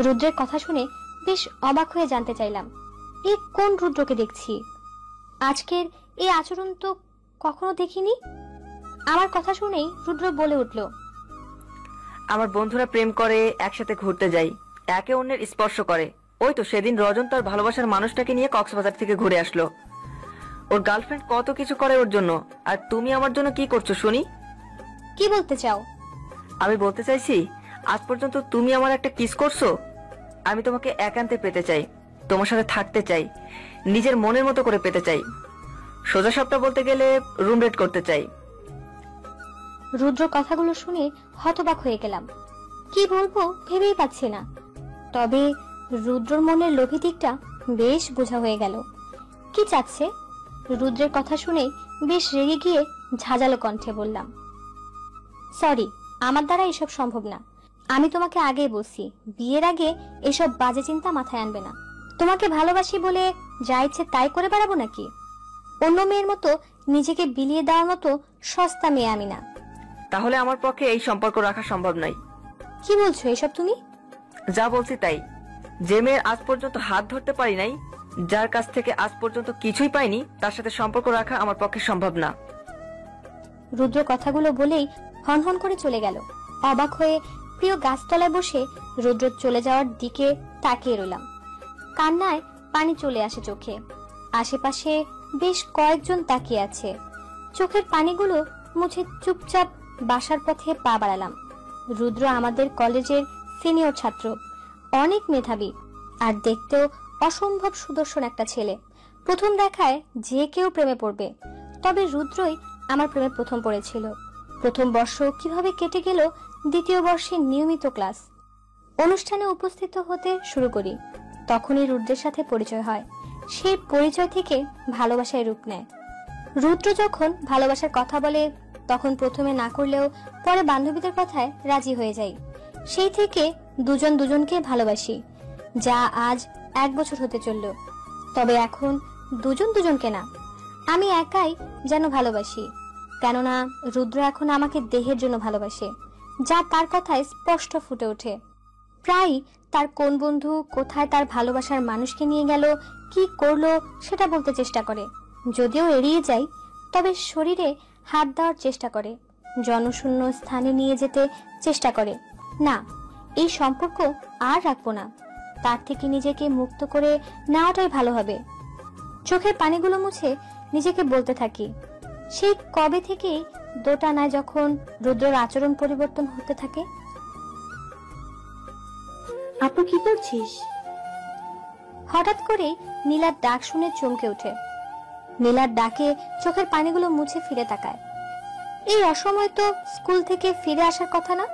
রুদ্রের কথা শুনে বেশ অবাক হয়ে জানতে চাইলাম, এ কোন রুদ্রকে দেখছি? আজকের এই আচরণ তো কখনো দেখিনি। আমার কথা শুনেই রুদ্র বলে উঠল, আমার বন্ধুরা প্রেম করে, একসাথে ঘুরতে যাই, একে অন্যের স্পর্শ করে। ওই তো সেদিন রজন তার ভালোবাসার মানুষটাকে নিয়ে কক্সবাজার থেকে ঘুরে আসলো। ওর গার্লফ্রেন্ড কত কিছু করে ওর জন্য, আর তুমি আমার জন্য কি করছো শুনি? কি বলতে চাও? আমি বলতে চাইছি, আজ পর্যন্ত তুমি আমার একটা কিস করছো? আমি তোমাকে একান্তে পেতে চাই, তোমার সাথে থাকতে চাই, নিজের মনের মতো করে পেতে চাই। সোজা সবটা বলতে গেলে রুম রেট করতে চাই। রুদ্র কথাগুলো শুনে হতবাক হয়ে গেলাম। কি বলবো ভেবেই পাচ্ছি না। তবে রুদ্রর মনের লোভী দিকটা বেশ বোঝা হয়ে গেল। কি চাচ্ছে? রুদ্রের কথা শুনে বেশ রেগে গিয়ে ঝাঁঝালো কণ্ঠে বললাম, সরি, আমার দ্বারা এসব সম্ভব না। আমি তোমাকে আগেই বলছি, বিয়ের আগে এসব বাজে চিন্তা মাথায় আনবে না। তোমাকে ভালোবাসি বলে যা ইচ্ছে তাই করে বেড়াবো নাকি? অন্য মেয়ের মতো নিজেকে বিলিয়ে দেওয়ার মতো সস্তা মেয়ে আমি না। তাহলে আমার পক্ষে এই সম্পর্ক রাখা সম্ভব নয়। কি বলছো এসব তুমি? যা বলছি তাই। যে মেয়ের আজ পর্যন্ত হাত ধরতে পারি নাই, যার কাছ থেকে আজ পর্যন্ত কিছুই পাইনি, তার সাথে সম্পর্ক রাখা আমার পক্ষে সম্ভব না। রুদ্র কথাগুলো বলেই হনহন করে চলে গেল। অবাক হয়ে প্রিয় গাছতলায় বসে রুদ্র চলে যাওয়ার দিকে তাকিয়ে রইলাম। কান্নায় পানি চলে আসে চোখে। আশেপাশে বেশ কয়েকজন তাকিয়ে আছে। চোখের পানিগুলো মুছে চুপচাপ বাসার পথে পা বাড়ালাম। রুদ্র আমাদের কলেজের সিনিয়র ছাত্র, অনেক মেধাবী, আর দেখতেও অসম্ভব সুদর্শন একটা ছেলে। প্রথম দেখায় যে কেউ প্রেমে পড়বে, তবে রুদ্রই আমার প্রেমে প্রথম পড়েছিল। প্রথম বর্ষ কিভাবে কেটে গেল, দ্বিতীয় বর্ষে নিয়মিত ক্লাস। অনুষ্ঠানে উপস্থিত হতে শুরু করি, তখনই রুদ্রের সাথে পরিচয় হয়। সেই পরিচয় থেকে ভালোবাসায় রূপ নেয়। রুদ্র যখন ভালোবাসার কথা বলে, তখন প্রথমে না করলেও পরে বান্ধবীদের কথায় রাজি হয়ে যাই। সেই থেকে দুজন দুজনকে ভালোবাসি, যা আজ 1 বছর হতে চলল। তবে এখন দুজন দুজনকে না, আমি একাই যেন ভালোবাসি। কেননা রুদ্র এখন আমাকে দেহের জন্য ভালোবাসে, যা তার কথায় স্পষ্ট ফুটে ওঠে। প্রায় তার কোন বন্ধু কোথায় তার ভালোবাসার মানুষকে নিয়ে গেল, কি করলো সেটা বলতে চেষ্টা করে। যদিও এড়িয়ে যায়, তবে শরীরে হাত দেওয়ার চেষ্টা করে, জনশূন্য স্থানে নিয়ে যেতে চেষ্টা করে। না, এই সম্পর্ক আর রাখবো না, তার থেকে নিজেকে মুক্ত করে নেওয়াটাই ভালো হবে। চোখের পানিগুলো মুছে নিজেকে বলতে থাকি, সেই কবে থেকেই দোটানায় যখন রুদ্রের আচরণ পরিবর্তন হতে থাকে। আপু কি করছিস? হঠাৎ করে নীলার ডাক শুনে চমকে ওঠে। নীলার ডাকে চোখের পানিগুলো মুছে ফিরে তাকায়। এই অসময় তো স্কুল থেকে ফিরে আসার কথা না?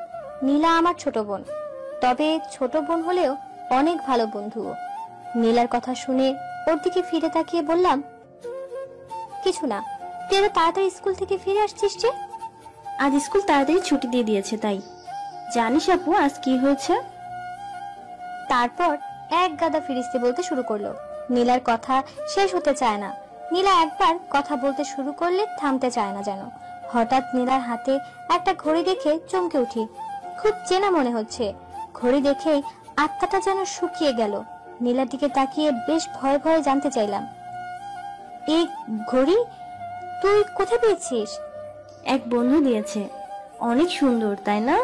নীলা আমার ছোট বোন, তবে ছোট বোন হলেও অনেক ভালো বন্ধুও। নীলার কথা শুনে ওর দিকে ফিরে তাকিয়ে বললাম, কিছু না, তুই এত তাড়াতাড়ি স্কুল থেকে ফিরে আসছিস যে? আজ স্কুল তাড়াতাড়ি ছুটি দিয়ে দিয়েছে তাই। জানিস আপু আজ কি হয়েছে? তারপর এক গাদা ফিরিস্তি বলতে শুরু করলো। নীলার কথা শেষ হতে চায় না। নীলা একবার কথা বলতে শুরু করলে থামতে চায় না যেন। হঠাৎ নীলার হাতে একটা ঘড়ি দেখে চমকে উঠি। খুব চেনা মনে হচ্ছে। ঘড়ি দেখেই আত্মাটা যেন শুকিয়ে গেল। নীলার দিকে তাকিয়ে বেশ ভয়ে ভয়ে জানতে চাইলাম, এই ঘড়ি তুই কোথায় পেয়েছিস? এক বন্ধু দিয়েছে, অনেক সুন্দর তাই না?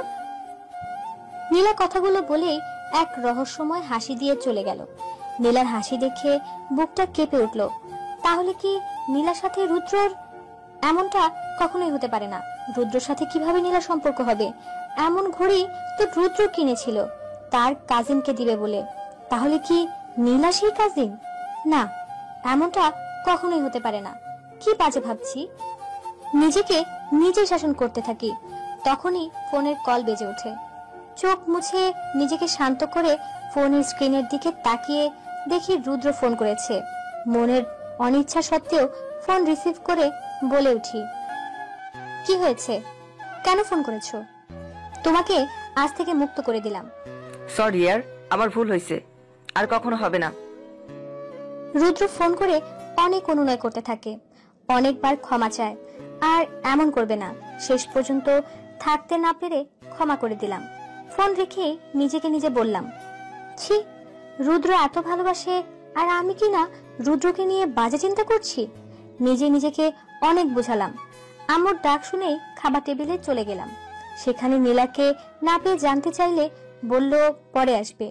নীলা কথাগুলো বলেই এক রহস্যময় হাসি দিয়ে চলে গেল। নীলার হাসি দেখে বুকটা কেঁপে উঠল। তাহলে কি নীলার সাথে রুদ্রর? এমনটা কখনোই হতে পারে না। রুদ্রর সাথে কিভাবে নীলার সম্পর্ক হবে? এমন ঘড়ি তো রুদ্র কিনেছিল তার কাজিনকে দিবে বলে। তাহলে কি নীলা সেই কাজিন? না, এমনটা কখনোই হতে পারে না। কি বাজে ভাবছি। নিজেকে নিজে শাসন করতে থাকি। তখনই ফোনের কল বেজে ওঠে। চোখ মুছে নিজেকে শান্ত করে ফোনের স্ক্রিনের দিকে তাকিয়ে দেখি রুদ্র ফোন করেছে। মনের অনিচ্ছা সত্ত্বেও ফোন রিসিভ করে বলে উঠি, কি হয়েছে? কেন ফোন করেছো? তোমাকে আজ থেকে মুক্ত করে দিলাম। সরি ইয়ার, আমার ভুল হয়েছে, আর কখনো হবে না। রুদ্র ফোন করে অনেক অনুনয় করতে থাকে, অনেকবার ক্ষমা চায়, আর এমন করবে না। শেষ পর্যন্ত থাকতে না পেরে ক্ষমা করে দিলাম। ফোন রেখে নিজেকে নিজে বললাম, ছি, রুদ্র এত ভালোবাসে আর আমি কি না রুদ্রকে নিয়ে বাজে চিন্তা করছি। নিজে নিজেকে অনেক বোঝালাম। আম্মুর ডাক শুনে খাবার টেবিলে চলে গেলাম। সেখানে নীলাকে না পেয়ে জানতে চাইলে বলল পরে আসবে।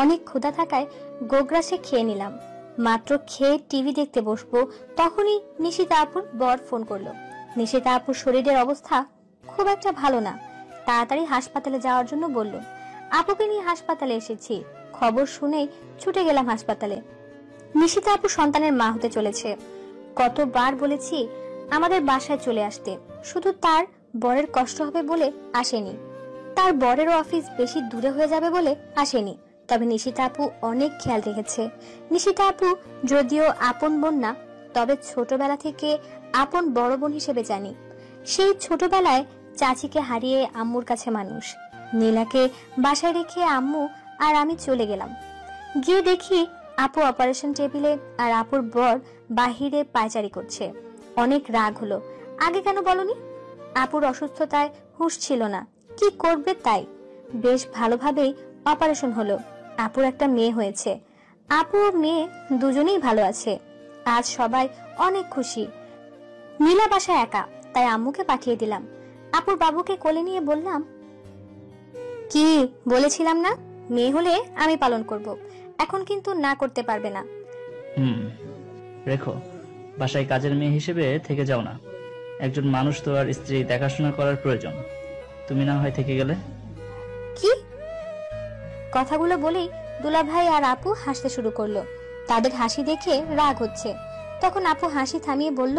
অনেক ক্ষুধা থাকায় গোগ্রাসে খেয়ে নিলাম। মাত্র খেয়ে টিভি দেখতে বসবো তখনই নিশিতা আপুর বর ফোন করলো। নিশিতা আপুর শরীরের অবস্থা খুব একটা ভালো না, তাড়াতাড়ি হাসপাতালে যাওয়ার জন্য বলল। আপুকে নিয়ে হাসপাতালে এসেছি। খবর শুনেই ছুটে গেলাম হাসপাতালে। নিশিতা আপু সন্তানের মা হতে চলেছে। কতবার বলেছি আমাদের বাসায় চলে আসতে, শুধু তার বরের কষ্ট হবে বলে আসেনি। তার বরের অফিস বেশি দূরে হয়ে যাবে বলে আসেনি। তবে নিশিতা আপু অনেক খেয়াল রেখেছে। নিশিতা আপু যদিও আপন বোন না, তবে ছোটবেলা থেকে আপন বড় বোন হিসেবে জানি। সেই ছোটবেলায় চাচিকে হারিয়ে আম্মুর কাছে মানুষ। নীলাকে বাসায় রেখে আম্মু আর আমি চলে গেলাম। গিয়ে দেখি আপু অপারেশন টেবিলে আর আপুর বর বাহিরে পায়চারি করছে। অনেক রাগ হলো, আগে কেন বলনি? আপুর অসুস্থতায় হুঁশ ছিল না, কি করবে তাই। বেশ ভালোভাবেই অপারেশন হলো। আপুর একটা মেয়ে হয়েছে। আপু ও মেয়ে দুজনেই ভালো আছে। আজ সবাই অনেক খুশি। নীলা বাসায় একা, তাই আম্মুকে পাঠিয়ে দিলাম। আপুর বাবুকে কোলে নিয়ে বললাম, কি বলেছিলাম না, মেয়ে হলে আমি পালন করব, এখন কিন্তু না করতে পারবে না। রেখো, বাসায় কাজের মেয়ে হিসেবে থেকে যাও না। একজন মানুষ তো আর স্ত্রী দেখাশোনা করার প্রয়োজন। তুমি না হয় থেকে গেলে। কি? কথাগুলো বলেই দুলাভাই আর আপু হাসতে শুরু করলো। তাদের হাসি দেখে রাগ হচ্ছে। তখন আপু হাসি থামিয়ে বলল,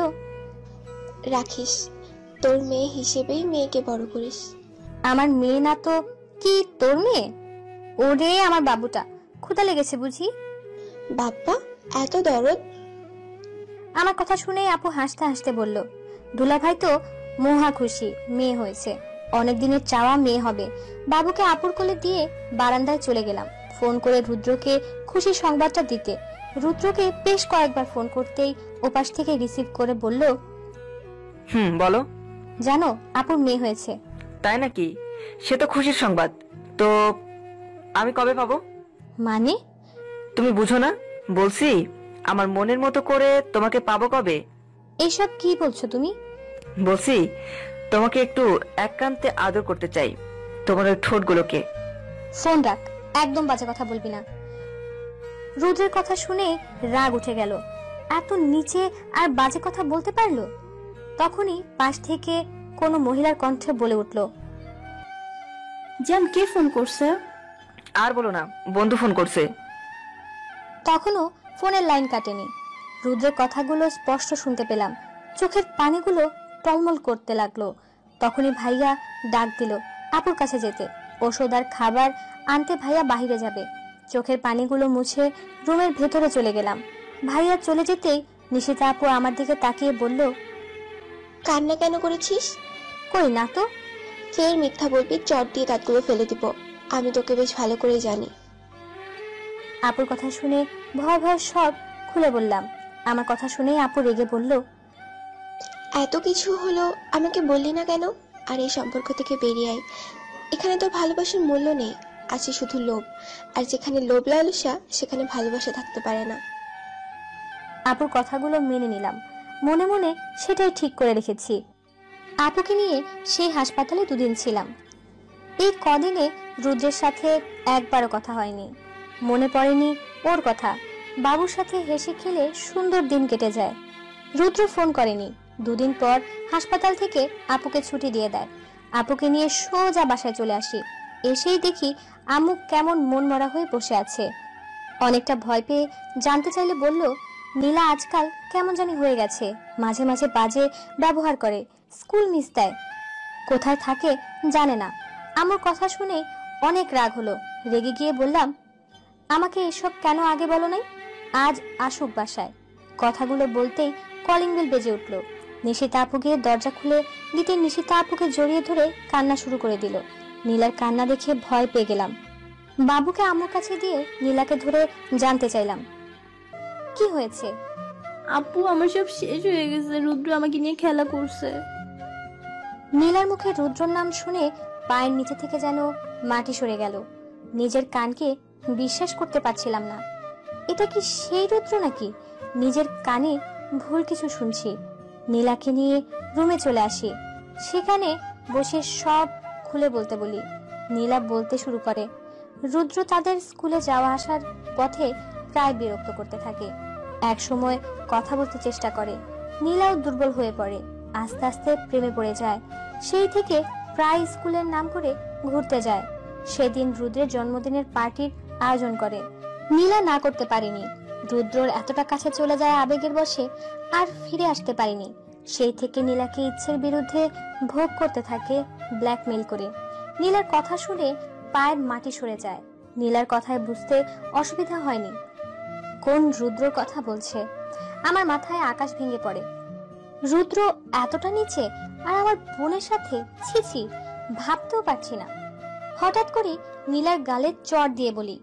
রাখিস, তোর মেয়ে হিসেবেই মেয়েকে বড় করিস। আমার মেয়ে না তো কি তোর মেয়ে? ওরে আমার বাবুটা, ক্ষুধা লেগেছে বুঝি? বাপ্পা এত দরদ? আমার কথা শুনে আপু হাসতে হাসতে বলল, দুলাভাই তো মহা খুশি, মেয়ে হয়েছে। অনেক দিনের চাওয়া মেয়ে হবে। বাবুকে আপুর কোলে দিয়ে বারান্দায় চলে গেলাম ফোন করে রুদ্রকে খুশি সংবাদটা দিতে। রুদ্রকে বেশ কয়েকবার ফোন করতেই ওপাশ থেকে রিসিভ করে বলল, বলো। জানো আপুর মেয়ে হয়েছে। তাই নাকি? সে তো খুশির সংবাদ। তো আমি কবে পাবো? মানে? তুমি বুঝো না? বলছি আমার মনের মতো করে তোমাকে পাবো কবে। এইসব কি বলছো তুমি? বলছি তোমাকে একটু একান্তে আদর করতে চাই, তোমার ওই ঠোঁটগুলোকে। ফোন রাখ, একদম বাজে কথা বলবি না। রুদ্রের কথা শুনে রাগ উঠে গেল। এত নিচে আর বাজে কথা বলতে পারলো? তখনই পাশ থেকে কোনো মহিলার কণ্ঠে বলে উঠল, জান কে ফোন করছে? আর বলো না, বন্ধু ফোন করছে। তখনও ফোনের লাইন কাটেনি। রুদ্রের কথাগুলো স্পষ্ট শুনতে পেলাম। চোখের পানিগুলো টলমল করতে লাগলো। তখনই ভাইয়া ডাক দিল আপুর কাছে যেতে। ওষুধ আর খাবার আনতে ভাইয়া বাহিরে যাবে। চোখের পানিগুলো মুছে রুমের ভেতরে চলে গেলাম। ভাইয়া চলে যেতেই নিশিতা আপু আমার দিকে তাকিয়ে বলল, কান্না কেন করেছিস? কই না তো। ফের মিথ্যা বলবি, চট দিয়ে দাঁতগুলো ফেলে দিব। আমি তোকে বেশ ভালো করে জানি। আপুর কথা শুনে ভয় ভয় সব খুলে বললাম। আমার কথা শুনেই আপু রেগে বলল, এত কিছু হলো, আমাকে বললি না কেন? আর এই সম্পর্ক থেকে বেরিয়ে আয়। এখানে তো ভালোবাসার মূল্য নেই, আছে শুধু লোভ। আর যেখানে লোভ লালসা, সেখানে ভালোবাসা থাকতে পারে না। আপুর কথাগুলো মেনে নিলাম। মনে মনে সেটাই ঠিক করে রেখেছি। আপুকে নিয়ে সেই হাসপাতালে 2 দিন ছিলাম। এই কদিনে রুদ্রের সাথে একবারও কথা হয়নি। মনে পড়েনি ওর কথা। বাবুর সাথে হেসে খেলে সুন্দর দিন কেটে যায়। রুদ্র ফোন করেনি। 2 দিন পর হাসপাতাল থেকে আপুকে ছুটি দিয়ে দেয়। আপুকে নিয়ে সোজা বাসায় চলে আসি। এসেই দেখি আম্মু কেমন মন মরা হয়ে বসে আছে। অনেকটা ভয় পেয়ে জানতে চাইলে বলল, নীলা আজকাল কেমন জানি হয়ে গেছে। মাঝে মাঝে বাজে ব্যবহার করে, স্কুল মিস দেয়, কোথায় থাকে জানে না। আমার কথা শুনে অনেক রাগ হলো। রেগে গিয়ে বললাম, আমাকে এসব কেন আগে বলো নাই? আজ আসুক বাসায়। কথাগুলো বলতেই কলিং বেল বেজে উঠল। নিশিতা আপু গিয়ে দরজা খুলে দিতে নিশিতা আপুকে জড়িয়ে ধরে কান্না শুরু করে দিল। নীলার কান্না দেখে ভয় পেয়ে গেলাম। বাবুকে আম্মুর কাছে দিয়ে নীলাকে ধরে জানতে চাইলাম, কি হয়েছে? আপু আমার সব শেষ হয়ে গেছে, রুদ্র আমাকে নিয়ে খেলা করছে। নীলার মুখে রুদ্রর নাম শুনে পায়ের নিচে থেকে যেন মাটি সরে গেল। নিজের কানকে বিশ্বাস করতে পারছিলাম না। এটা কি সেই রুদ্র নাকি নিজের কানে ভুল কিছু শুনছি? নীলাকে নিয়ে রুমে চলে আসি। সেখানে বসে সব খুলে বলতে বলি। নীলা বলতে শুরু করে। রুদ্র তাদের স্কুলে যাওয়া আসার পথে প্রায় বিরক্ত করতে থাকে। এক সময় কথা বলতে চেষ্টা করে। নীলাও দুর্বল হয়ে পড়ে। আস্তে আস্তে প্রেমে পড়ে যায়। সেই থেকে প্রায় স্কুলের নাম করে ঘুরতে যায়। সেদিন রুদ্রের জন্মদিনের পার্টির আয়োজন করে। নীলা না করতে পারেনি। রুদ্রর এতটা কাছে চলে যায় আবেগের বশে, আর ফিরে আসতে পারেনি। সেই থেকে নীলাকে ইচ্ছের বিরুদ্ধে ভোগ করতে থাকে, ব্ল্যাকমেইল করে। নীলার কথা শুনে পায়ের মাটি সরে যায়। নীলার কথায় বুঝতে অসুবিধা হয়নি কোন রুদ্রর কথা বলছে। আমার মাথায় আকাশ ভেঙে পড়ে। রুদ্র এতটা নিচে, আর আমার বোনের সাথে, ছি, ভাবতেও পারছি না। হঠাৎ করে নীলার গালে চড় দিয়ে বলি,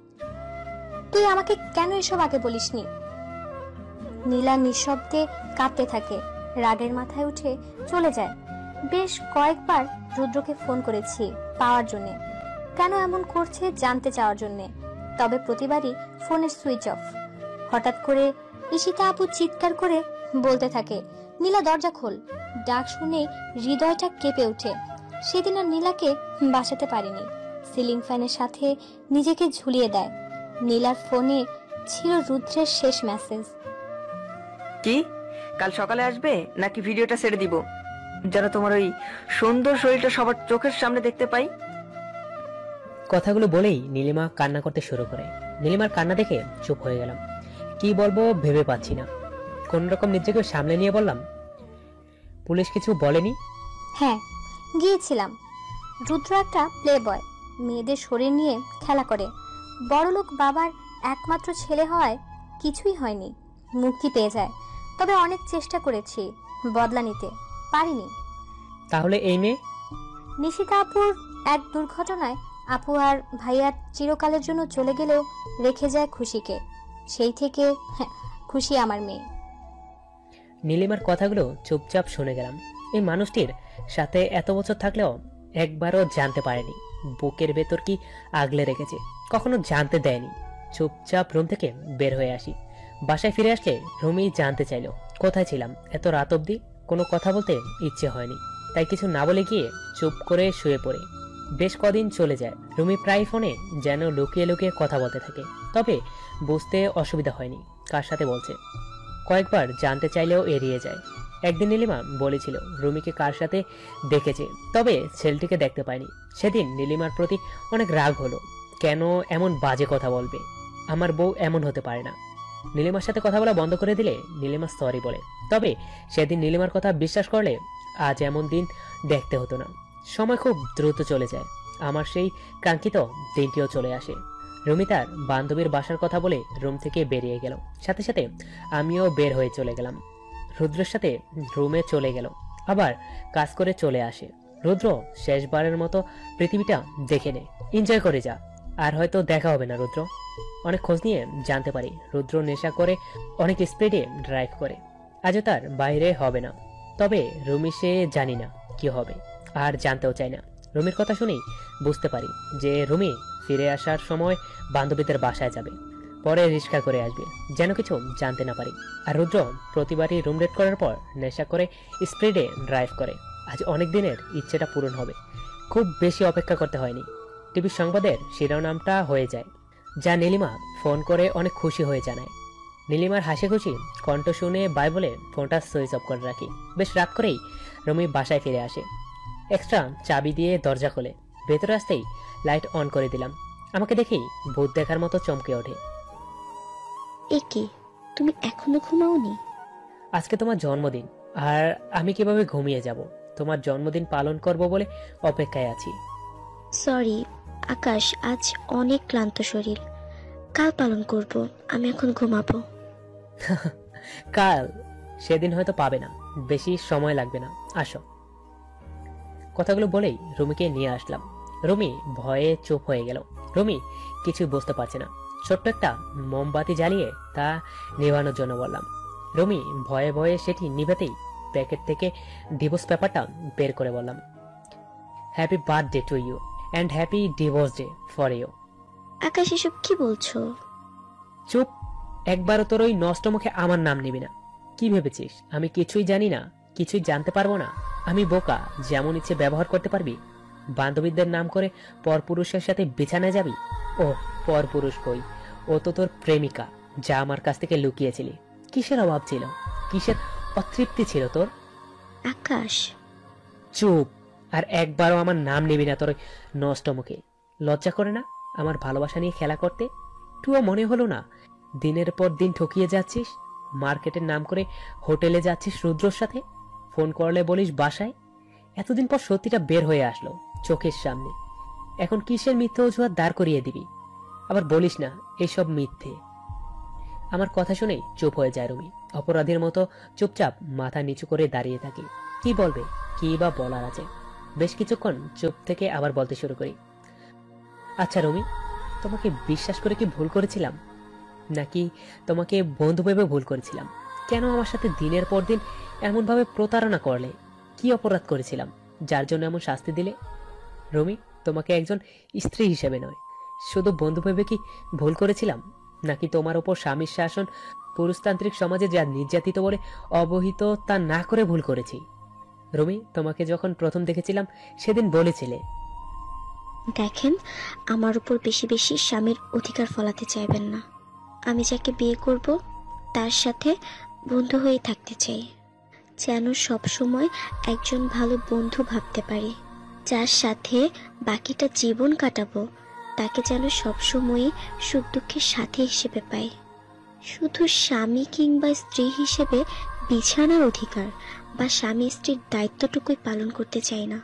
তুই আমাকে কেন এসব আগে বলিসনি? নীলা নিঃশব্দে কাঁদতে থাকে। রাগের মাথায় উঠে চলে যায়। বেশ কয়েকবার রুদ্রকে ফোন করেছি পাওয়ার জন্য, কেন এমন করছে জানতে চাওয়ার জন্য। তবে প্রতিবারই ফোনের সুইচ অফ। হঠাৎ করে ঈশিতা আপু চিৎকার করে বলতে থাকে, নীলা দরজা খোল। ডাক শুনে হৃদয়টা কেঁপে ওঠে। সেদিন আর নীলাকে বাঁচাতে পারিনি। সিলিং ফ্যানের সাথে নিজেকে ঝুলিয়ে দেয়। নীলার ফোনে ছিল রুদ্রের শেষ মেসেজ। কি কাল সকালে আসবে নাকি ভিডিওটা ছেড়ে দিব, যেন তোমার ওই সুন্দর শরীরটা সবার চোখের সামনে দেখতে পাই? কথাগুলো বলেই নীলিমা কান্না করতে শুরু করে। নীলিমার কান্না দেখে চুপ হয়ে গেলাম। কি বলবো ভেবে পাচ্ছি না। কোন রকম নিজেকে সামলে নিয়ে বললাম, পুলিশ কিছু বলেনি? হ্যাঁ, গিয়েছিলাম। রুদ্র একটা প্লে বয়, মেয়েদের শরীর নিয়ে খেলা করে। বড়লোক বাবার একমাত্র ছেলে হওয়ায় কিছুই হয়নি, মুক্তি পেয়ে যায়। তবে অনেক চেষ্টা করেছি বদলা নিতে, পারিনি। তাহলে এই মেয়ে? নিশিতা আপুর এক দুর্ঘটনায় আপু আর ভাইয়ার চিরকালের জন্য চলে গেলেও রেখে যায় খুশিকে। সেই থেকে খুশি আমার মেয়ে। নীলিমার কথাগুলো চুপচাপ শুনে গেলাম। এই মানুষটির সাথে এত বছর থাকলেও একবারও জানতে পারেনি বুকের ভেতর কি আগলে রেখেছে, কখনো জানতে দেয়নি। চুপচাপ রুম থেকে বের হয়ে আসি। বাসায় ফিরে আসলে রুমেই জানতে চাইলো কোথায় ছিলাম এত রাত অবধি। কোনো কথা বলতে ইচ্ছে হয়নি, তাই কিছু না বলে গিয়ে চুপ করে শুয়ে পড়ে। বেশ কদিন চলে যায়। রুমি প্রায় ফোনে যেন লুকিয়ে লুকিয়ে কথা বলতে থাকে, তবে বুঝতে অসুবিধা হয়নি কার সাথে বলছে। কয়েকবার জানতে চাইলেও এড়িয়ে যায়। একদিন নীলিমা বলেছিল রুমিকে কার সাথে দেখেছে, তবে ছেলেটিকে দেখতে পায়নি। সেদিন নীলিমার প্রতি অনেক রাগ হলো। কেন এমন বাজে কথা বলবে? আমার বউ এমন হতে পারে না। নীলিমার সাথে কথা বলা বন্ধ করে দিলে নীলিমা সরি বলে, তবে সেদিন নীলিমার কথা বিশ্বাস করলে আজ এমন দিন দেখতে হতো না। সময় খুব দ্রুত চলে যায়। আমার সেই কাঙ্ক্ষিত দিনটিও চলে আসে। রুমি তার বান্ধবীর বাসার কথা বলে রুম থেকে বেরিয়ে গেল। সাথে সাথে আমিও বের হয়ে চলে গেলাম। রুদ্রের সাথে রুমে চলে গেল, আবার কাজ করে চলে আসে। রুদ্র শেষবারের মতো পৃথিবীটা দেখে নে, এনজয় করে যা। আর হয়তো দেখা হবে না রুদ্র। অনেক খোঁজ নিয়ে জানতে পারি রুদ্র নেশা করে অনেক স্পিডে ড্রাইভ করে। আজও তার বাইরে হবে না। তবে রুমি সে জানি না কি হবে, আর জানতেও চাই না। রুমির কথা শুনেই বুঝতে পারি যে রুমি ফিরে আসার সময় বান্ধবীদের বাসায় যাবে, পরে রিক্সা করে আসবে, যেন কিছু জানতে না পারি। আর রুদ্র প্রতিবারই রুম রেড করার পর নেশা করে স্পিডে ড্রাইভ করে। আজ অনেক দিনের ইচ্ছেটা পূরণ হবে। খুব বেশি অপেক্ষা করতে হয়নি। টিভির সংবাদের শিরোনামটা হয়ে যায়, যা নীলিমা ফোন করে অনেক খুশি হয়ে জানায়। নীলিমার হাসি খুশি কণ্ঠ শুনে বাই বলে ফোনটা সুইচ অফ করে রাখি। বেশ রাত করেই রুমি বাসায় ফিরে আসে। এক্সট্রা চাবি দিয়ে দরজা খোলে। ভেতরে আসতেই লাইট অন করে দিলাম। আমাকে দেখেই ভূত দেখার মতো চমকে ওঠে। এ কি, তুমি এখনো ঘুমাওনি? আজকে তোমার জন্মদিন, আর আমি কিভাবে ঘুমিয়ে যাব? তোমার জন্মদিন পালন করব বলে অপেক্ষায় আছি। সরি আকাশ, আজ অনেক ক্লান্ত শরীর, কাল পালন করব। আমি এখন ঘুমাবো। কাল? সেদিন হয়তো পাবে না, বেশি সময় লাগবে না, আসো। কথাগুলো বলেই রুমিকে নিয়ে আসলাম। রুমি ভয়ে চুপ হয়ে গেল। রুমি কিছু বুঝতে পারছে না। ছোট্ট একটা মোমবাতি জ্বালিয়ে তা নেভানোর জন্য বললাম। রুমি ভয়ে ভয়ে সেটি নিভাতেই প্যাকেট থেকে ডিভোর্স পেপারটা বের করে বললাম, happy birthday to you and happy divorce day for you. Akash, এসব কি বলছো? চুপ, একবারও তোর ওই নষ্ট মুখে আমার নাম নিবি না। কি ভেবেছিস আমি কিছুই জানি না, কিছুই জানতে পারবো না? আমি বোকা, যেমন ইচ্ছে ব্যবহার করতে পারবি? বান্ধবীদের নাম করে পরপুরুষের সাথে বিছানায় যাবি? ও পরপুরুষ কই, ও তো তোর প্রেমিকা, যা আমার কাছ থেকে লুকিয়েছিলি। কিসের অভাব ছিল, কিসের অতৃপ্তি ছিল তোর? আকাশ চুপ, আর একবারও আমার নাম নিবি না তোর ওই নষ্ট মুখে। লজ্জা করে না আমার ভালোবাসা নিয়ে খেলা করতে? তুইও মনে হলো না দিনের পর দিন ঠকিয়ে যাচ্ছিস? মার্কেটের নাম করে হোটেলে যাচ্ছিস রুদ্রর সাথে, ফোন করলে বলিস বাসায়। এতদিন পর সত্যিটা বের হয়ে আসলো চোখের সামনে। এখন কিসের মিথ্যে অজুহাত দাঁড় করিয়ে দিবি? আবার বলিস না এসব মিথ্যে। আমার কথা শুনেই চুপ হয়ে যায় রুমি। অপরাধীর মতো চুপচাপ মাথা নিচু করে দাঁড়িয়ে থাকি। কি বলবে, কি বা বলার আছে? বেশ কিছুক্ষণ চুপ থেকে আবার বলতে শুরু করি, আচ্ছা রুমি, তোমাকে বিশ্বাস করে কি ভুল করেছিলাম, নাকি তোমাকে বন্ধু ভেবে ভুল করেছিলাম? কেন আমার সাথে দিনের পর দিন এমনভাবে প্রতারণা করলে? কি অপরাধ করেছিলাম যার জন্য এমন শাস্তি দিলে? রুমি, তোমাকে একজন স্ত্রী হিসেবে নয়, শুধু বন্ধু ভেবে কি ভুল করেছিলাম, নাকি তোমার ওপর স্বামীর শাসন পুরুষতান্ত্রিক সমাজে যা নির্যাতিত বলে অবহিত তা না করে ভুল করেছি? রুমি, তোমাকে যখন প্রথম দেখেছিলাম সেদিন বলেছিলে, দেখেন, আমার উপর বেশি বেশি স্বামীর অধিকার ফলাতে চাইবেন না। আমি যাকে বিয়ে করব তার সাথে বন্ধু হয়ে থাকতে চাই, যেন সব সময় একজন ভালো বন্ধু ভাবতে পারি। যার সাথে বাকিটা জীবন কাটাবো তাকে যেন সবসময় সুখ দুঃখের সাথী হিসেবে পাই। শুধু স্বামী কিংবা স্ত্রী হিসেবে বিছানার অধিকার বা স্বামী স্ত্রীর দায়িত্বটুকুই পালন করতে চাই না।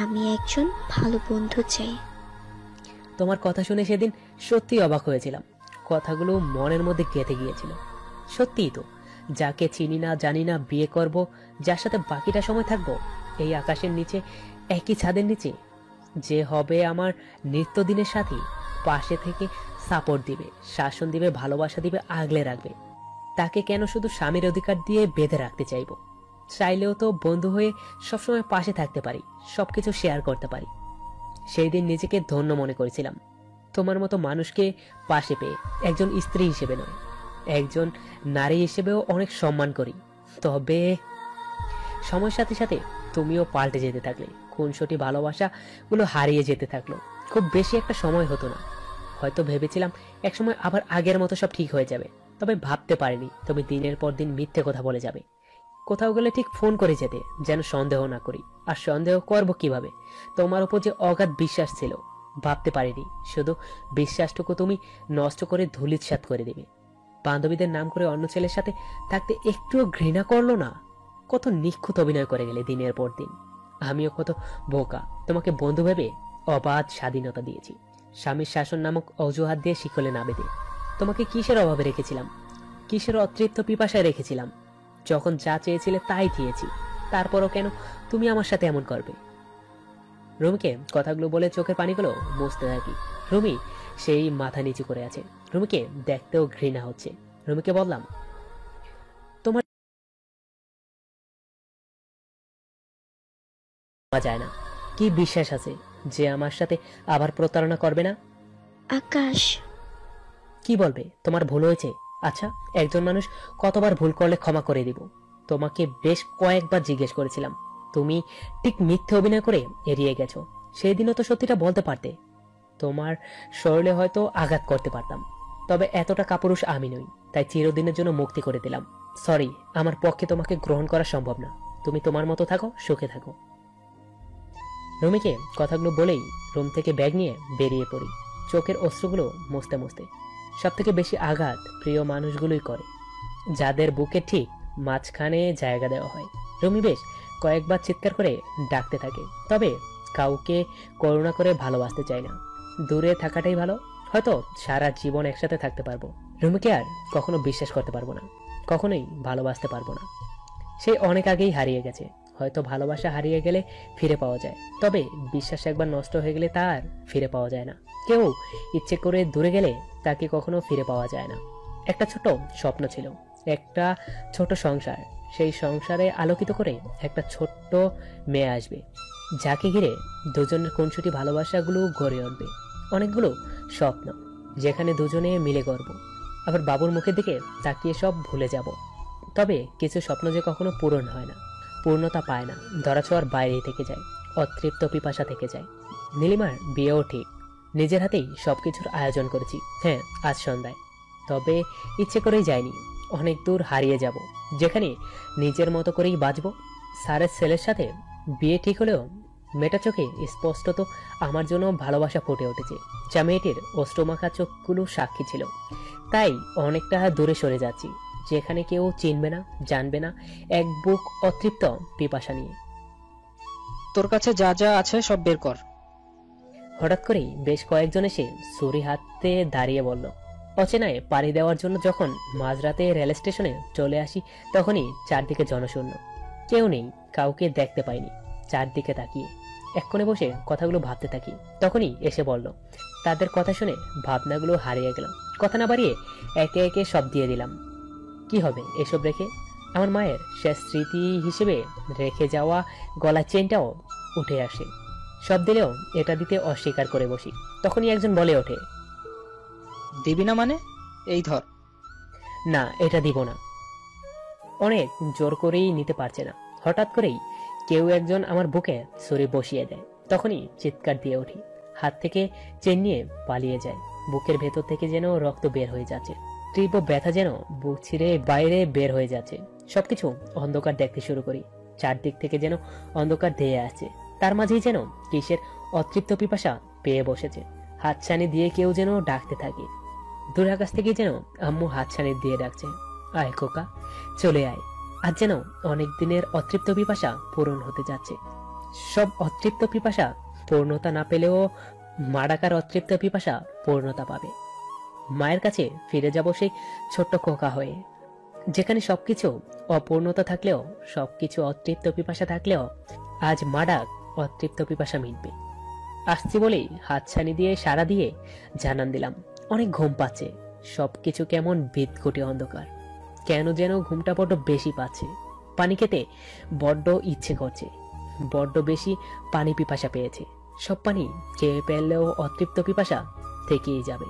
আমি একজন ভালো বন্ধু চাই। তোমার কথা শুনে সেদিন সত্যি অবাক হয়েছিলাম। কথাগুলো মনের মধ্যে গেঁথে গিয়েছিল। সত্যিই তো, যাকে চিনি না জানি না বিয়ে করব, যার সাথে বাকিটা সময় থাকবো এই আকাশের নিচে, একই ছাদের নিচে, যে হবে আমার নিত্যদিনের সাথী, পাশে থেকে সাপোর্ট দিবে, শাসন দিবে, ভালোবাসা দিবে, আগলে রাখবে, তাকে কেন শুধু স্বামীর অধিকার দিয়ে বেঁধে রাখতে চাইবো? চাইলেও তো বন্ধু হয়ে সবসময় পাশে থাকতে পারি, সবকিছু শেয়ার করতে পারি। সেই দিন নিজেকে ধন্য মনে করেছিলাম তোমার মতো মানুষকে পাশে পেয়ে। একজন স্ত্রী হিসেবে নয়, একজন নারী হিসেবেও অনেক সম্মান করি। তবে সময়ের সাথে সাথে তুমিও পাল্টে যেতে থাকলে, খুনসুটি ভালোবাসা গুলো হারিয়ে যেতে থাকলো। খুব বেশি একটা সময় হতো না, হয়তো ভেবেছিলাম একসময় আবার আগের মতো সব ঠিক হয়ে যাবে। তবে ভাবতে পারিনি তুমি দিনের পর দিন মিথ্যে কথা বলে যাবে। কোথাও গেলে ঠিক ফোন করে যেতে, যেন সন্দেহ না করি। আর সন্দেহ করব কিভাবে? তোমার উপর যে অগাধ বিশ্বাস ছিল, ভাবতে পারিনি শুধু বিশ্বাসটুকু তুমি নষ্ট করে ধুলিস্যাৎ করে দেবে। বান্ধবীদের নাম করে অন্য ছেলের সাথে থাকতে একটুও ঘৃণা করলো না? কত নিখুঁত অভিনয় করে গেলে দিনের পর দিন। আমিও কত বোকা, তোমাকে বন্ধু ভেবে অবাধ স্বাধীনতা দিয়েছি। স্বামীর শাসন নামক অজুহাত দিয়ে শিকলে না বেঁধে তোমাকে কিসের অভাবে রেখেছিলাম, কিসের অতৃপ্ত পিপাসায় রেখেছিলাম? যখন যা চেয়েছিলে তাই দিয়েছি, তারপরও কেন তুমি আমার সাথে এমন করবে? রুমিকে কথাগুলো বলে চোখের পানিগুলো মুছতে থাকি। রুমি সেই মাথা নিচু করে আছে। রুমিকে দেখতেও ঘৃণা হচ্ছে। রুমিকে বললাম, তোমার যায় না, কি বিশ্বাস আছে যে আমার সাথে আবার প্রতারণা করবে না? আকাশ, কি বলবে? তোমার ভুল হয়েছে। আচ্ছা, একজন মানুষ কতবার ভুল করলে ক্ষমা করে দিব? তোমাকে বেশ কয়েকবার জিজ্ঞেস করেছিলাম, তুমি ঠিক মিথ্যে অভিনয় করে এড়িয়ে গেছো। সেই দিনও তো সত্যিটা বলতে পারতে। তোমার শরীরে হয়তো আঘাত করতে পারতাম, তবে এতটা কাপুরুষ আমি নই, তাই চিরদিনের জন্য মুক্তি করে দিলাম। সরি, আমার পক্ষে তোমাকে গ্রহণ করা সম্ভব না। তুমি তোমার মতো থাকো, সুখে থাকো। রুমিকে কথাগুলো বলেই রুম থেকে ব্যাগ নিয়ে বেরিয়ে পড়ি, চোখের অশ্রুগুলো মুছতে মুছতে। সব থেকে বেশি আঘাত প্রিয় মানুষগুলোই করে, যাদের বুকে ঠিক মাঝখানে জায়গা দেওয়া হয়। রুমি বেশ কয়েকবার চিৎকার করে ডাকতে থাকে, তবে কাউকে করুণা করে ভালোবাসতে চায় না। দূরে থাকাটাই ভালো, হয়তো সারা জীবন একসাথে থাকতে পারবো। রুমিকে আর কখনো বিশ্বাস করতে পারবো না, কখনোই ভালোবাসতে পারবো না। সে অনেক আগেই হারিয়ে গেছে। হয়তো ভালোবাসা হারিয়ে গেলে ফিরে পাওয়া যায়, তবে বিশ্বাস একবার নষ্ট হয়ে গেলে তা আর ফিরে পাওয়া যায় না। কেউ ইচ্ছে করে দূরে গেলে তাকে কখনো ফিরে পাওয়া যায় না। একটা ছোট স্বপ্ন ছিল, একটা ছোট সংসার। সেই সংসারে আলোকিত করে একটা ছোট্ট মেয়ে আসবে, যাকে ঘিরে দুজনের খুনসুটি ভালোবাসাগুলো গড়ে উঠবে। অনেকগুলো স্বপ্ন, যেখানে দুজনে মিলে গর্ব। আবার বাবুর মুখের দিকে তাকিয়ে সব ভুলে যাব। তবে কিছু স্বপ্ন যে কখনো পূরণ হয় না, পূর্ণতা পায় না, ধরাছোঁয়ার বাইরেই থেকে যায়, অতৃপ্ত পিপাসা থেকে যায়। নীলিমার বিয়েও ঠিক, নিজের হাতেই সবকিছুর আয়োজন করেছি। হ্যাঁ, আজ সন্ধ্যায়। তবে ইচ্ছে করেই যায়নি, অনেক দূর হারিয়ে যাব, যেখানে নিজের মতো করেই বাঁচব। স্যারের ছেলের সাথে বিয়ে ঠিক হলেও মেয়েটা চোখে স্পষ্টত আমার জন্য ভালোবাসা ফুটে উঠেছে। যা মেয়েটির অশ্রুমাখা চোখগুলো সাক্ষী ছিল। তাই অনেকটা দূরে সরে যাচ্ছি, যেখানে কেউ চিনবে না, জানবে না, এক বুক অতৃপ্ত পিপাসা নিয়ে। তোর কাছে যা যা আছে সব বের কর। হঠাৎ করেই বেশ কয়েকজন এসে ছুরি হাতে দাঁড়িয়ে বলল। অচেনায় পাড়ি দেওয়ার জন্য যখন মাঝরাতে রেল স্টেশনে চলে আসি, তখনই চারদিকে জনশূন্য, কেউ নেই, কাউকে দেখতে পাইনি। চারদিকে তাকিয়ে এক কোণে বসে কথাগুলো ভাবতে থাকি। তখনই এসে বলল। তাদের কথা শুনে ভাবনাগুলো হারিয়ে গেল। কথা না বাড়িয়ে একে একে সব দিয়ে দিলাম। কি হবে এসব রেখে? আমার মায়ের শেষ স্মৃতি হিসেবে রেখে যাওয়া গলার চেনটাও উঠে আসে। সব দিলেও এটা দিতে অস্বীকার করে বসি। তখনই একজন বলে ওঠে, দিবি না মানে? এই ধর। না, এটা দিব না। অনেক জোর করেই নিতে পারছে না। হঠাৎ করেই কেউ একজন আমার বুকে ছুরি বসিয়ে দেয়। তখনই চিৎকার দিয়ে উঠি, হাত থেকে চেন নিয়ে পালিয়ে যায়। বুকের ভেতর থেকে যেন রক্ত বের হয়ে যাচ্ছে, তীব্র ব্যথা যেন বুক ছিঁড়ে বাইরে বের হয়ে যাচ্ছে। সবকিছু অন্ধকার দেখতে শুরু করি, চারদিক থেকে যেন অন্ধকার ধেয়ে আসছে। তার মাঝেই যেন কিসের অতৃপ্ত পিপাসা পেয়ে বসেছে। হাতছানি দিয়ে কেউ যেন ডাকতে থাকে। দূর আকাশ থেকে যেন আম্মু হাতছানি দিয়ে ডাকছে, আয় খোকা, চলে আয়। আজ যেন অনেক দিনের অতৃপ্ত পিপাসা পূরণ হতে যাচ্ছে। সব অতৃপ্ত পিপাসা পূর্ণতা না পেলেও মা ডাকার অতৃপ্ত পিপাসা পূর্ণতা পাবে। মায়ের কাছে ফিরে যাব সেই ছোট্ট খোকা হয়ে, যেখানে সবকিছু অপূর্ণতা থাকলেও, সবকিছু অতৃপ্ত পিপাসা থাকলেও আজ মা ডাক অতৃপ্ত পিপাসা মিটবে। আসছি বলেই হাতছানি দিয়ে সাড়া দিয়ে জানান দিলাম, অনেক ঘুম পাচ্ছে। সবকিছু কেমন বিদঘুটে অন্ধকার। কেন যেন ঘুমটা বড্ড বেশি পাচ্ছে। পানি খেতে বড্ড ইচ্ছে করছে, বড্ড বেশি পানি পিপাসা পেয়েছে। সব পানি খেয়ে ফেললেও অতৃপ্ত পিপাসা থেকেই যাবে।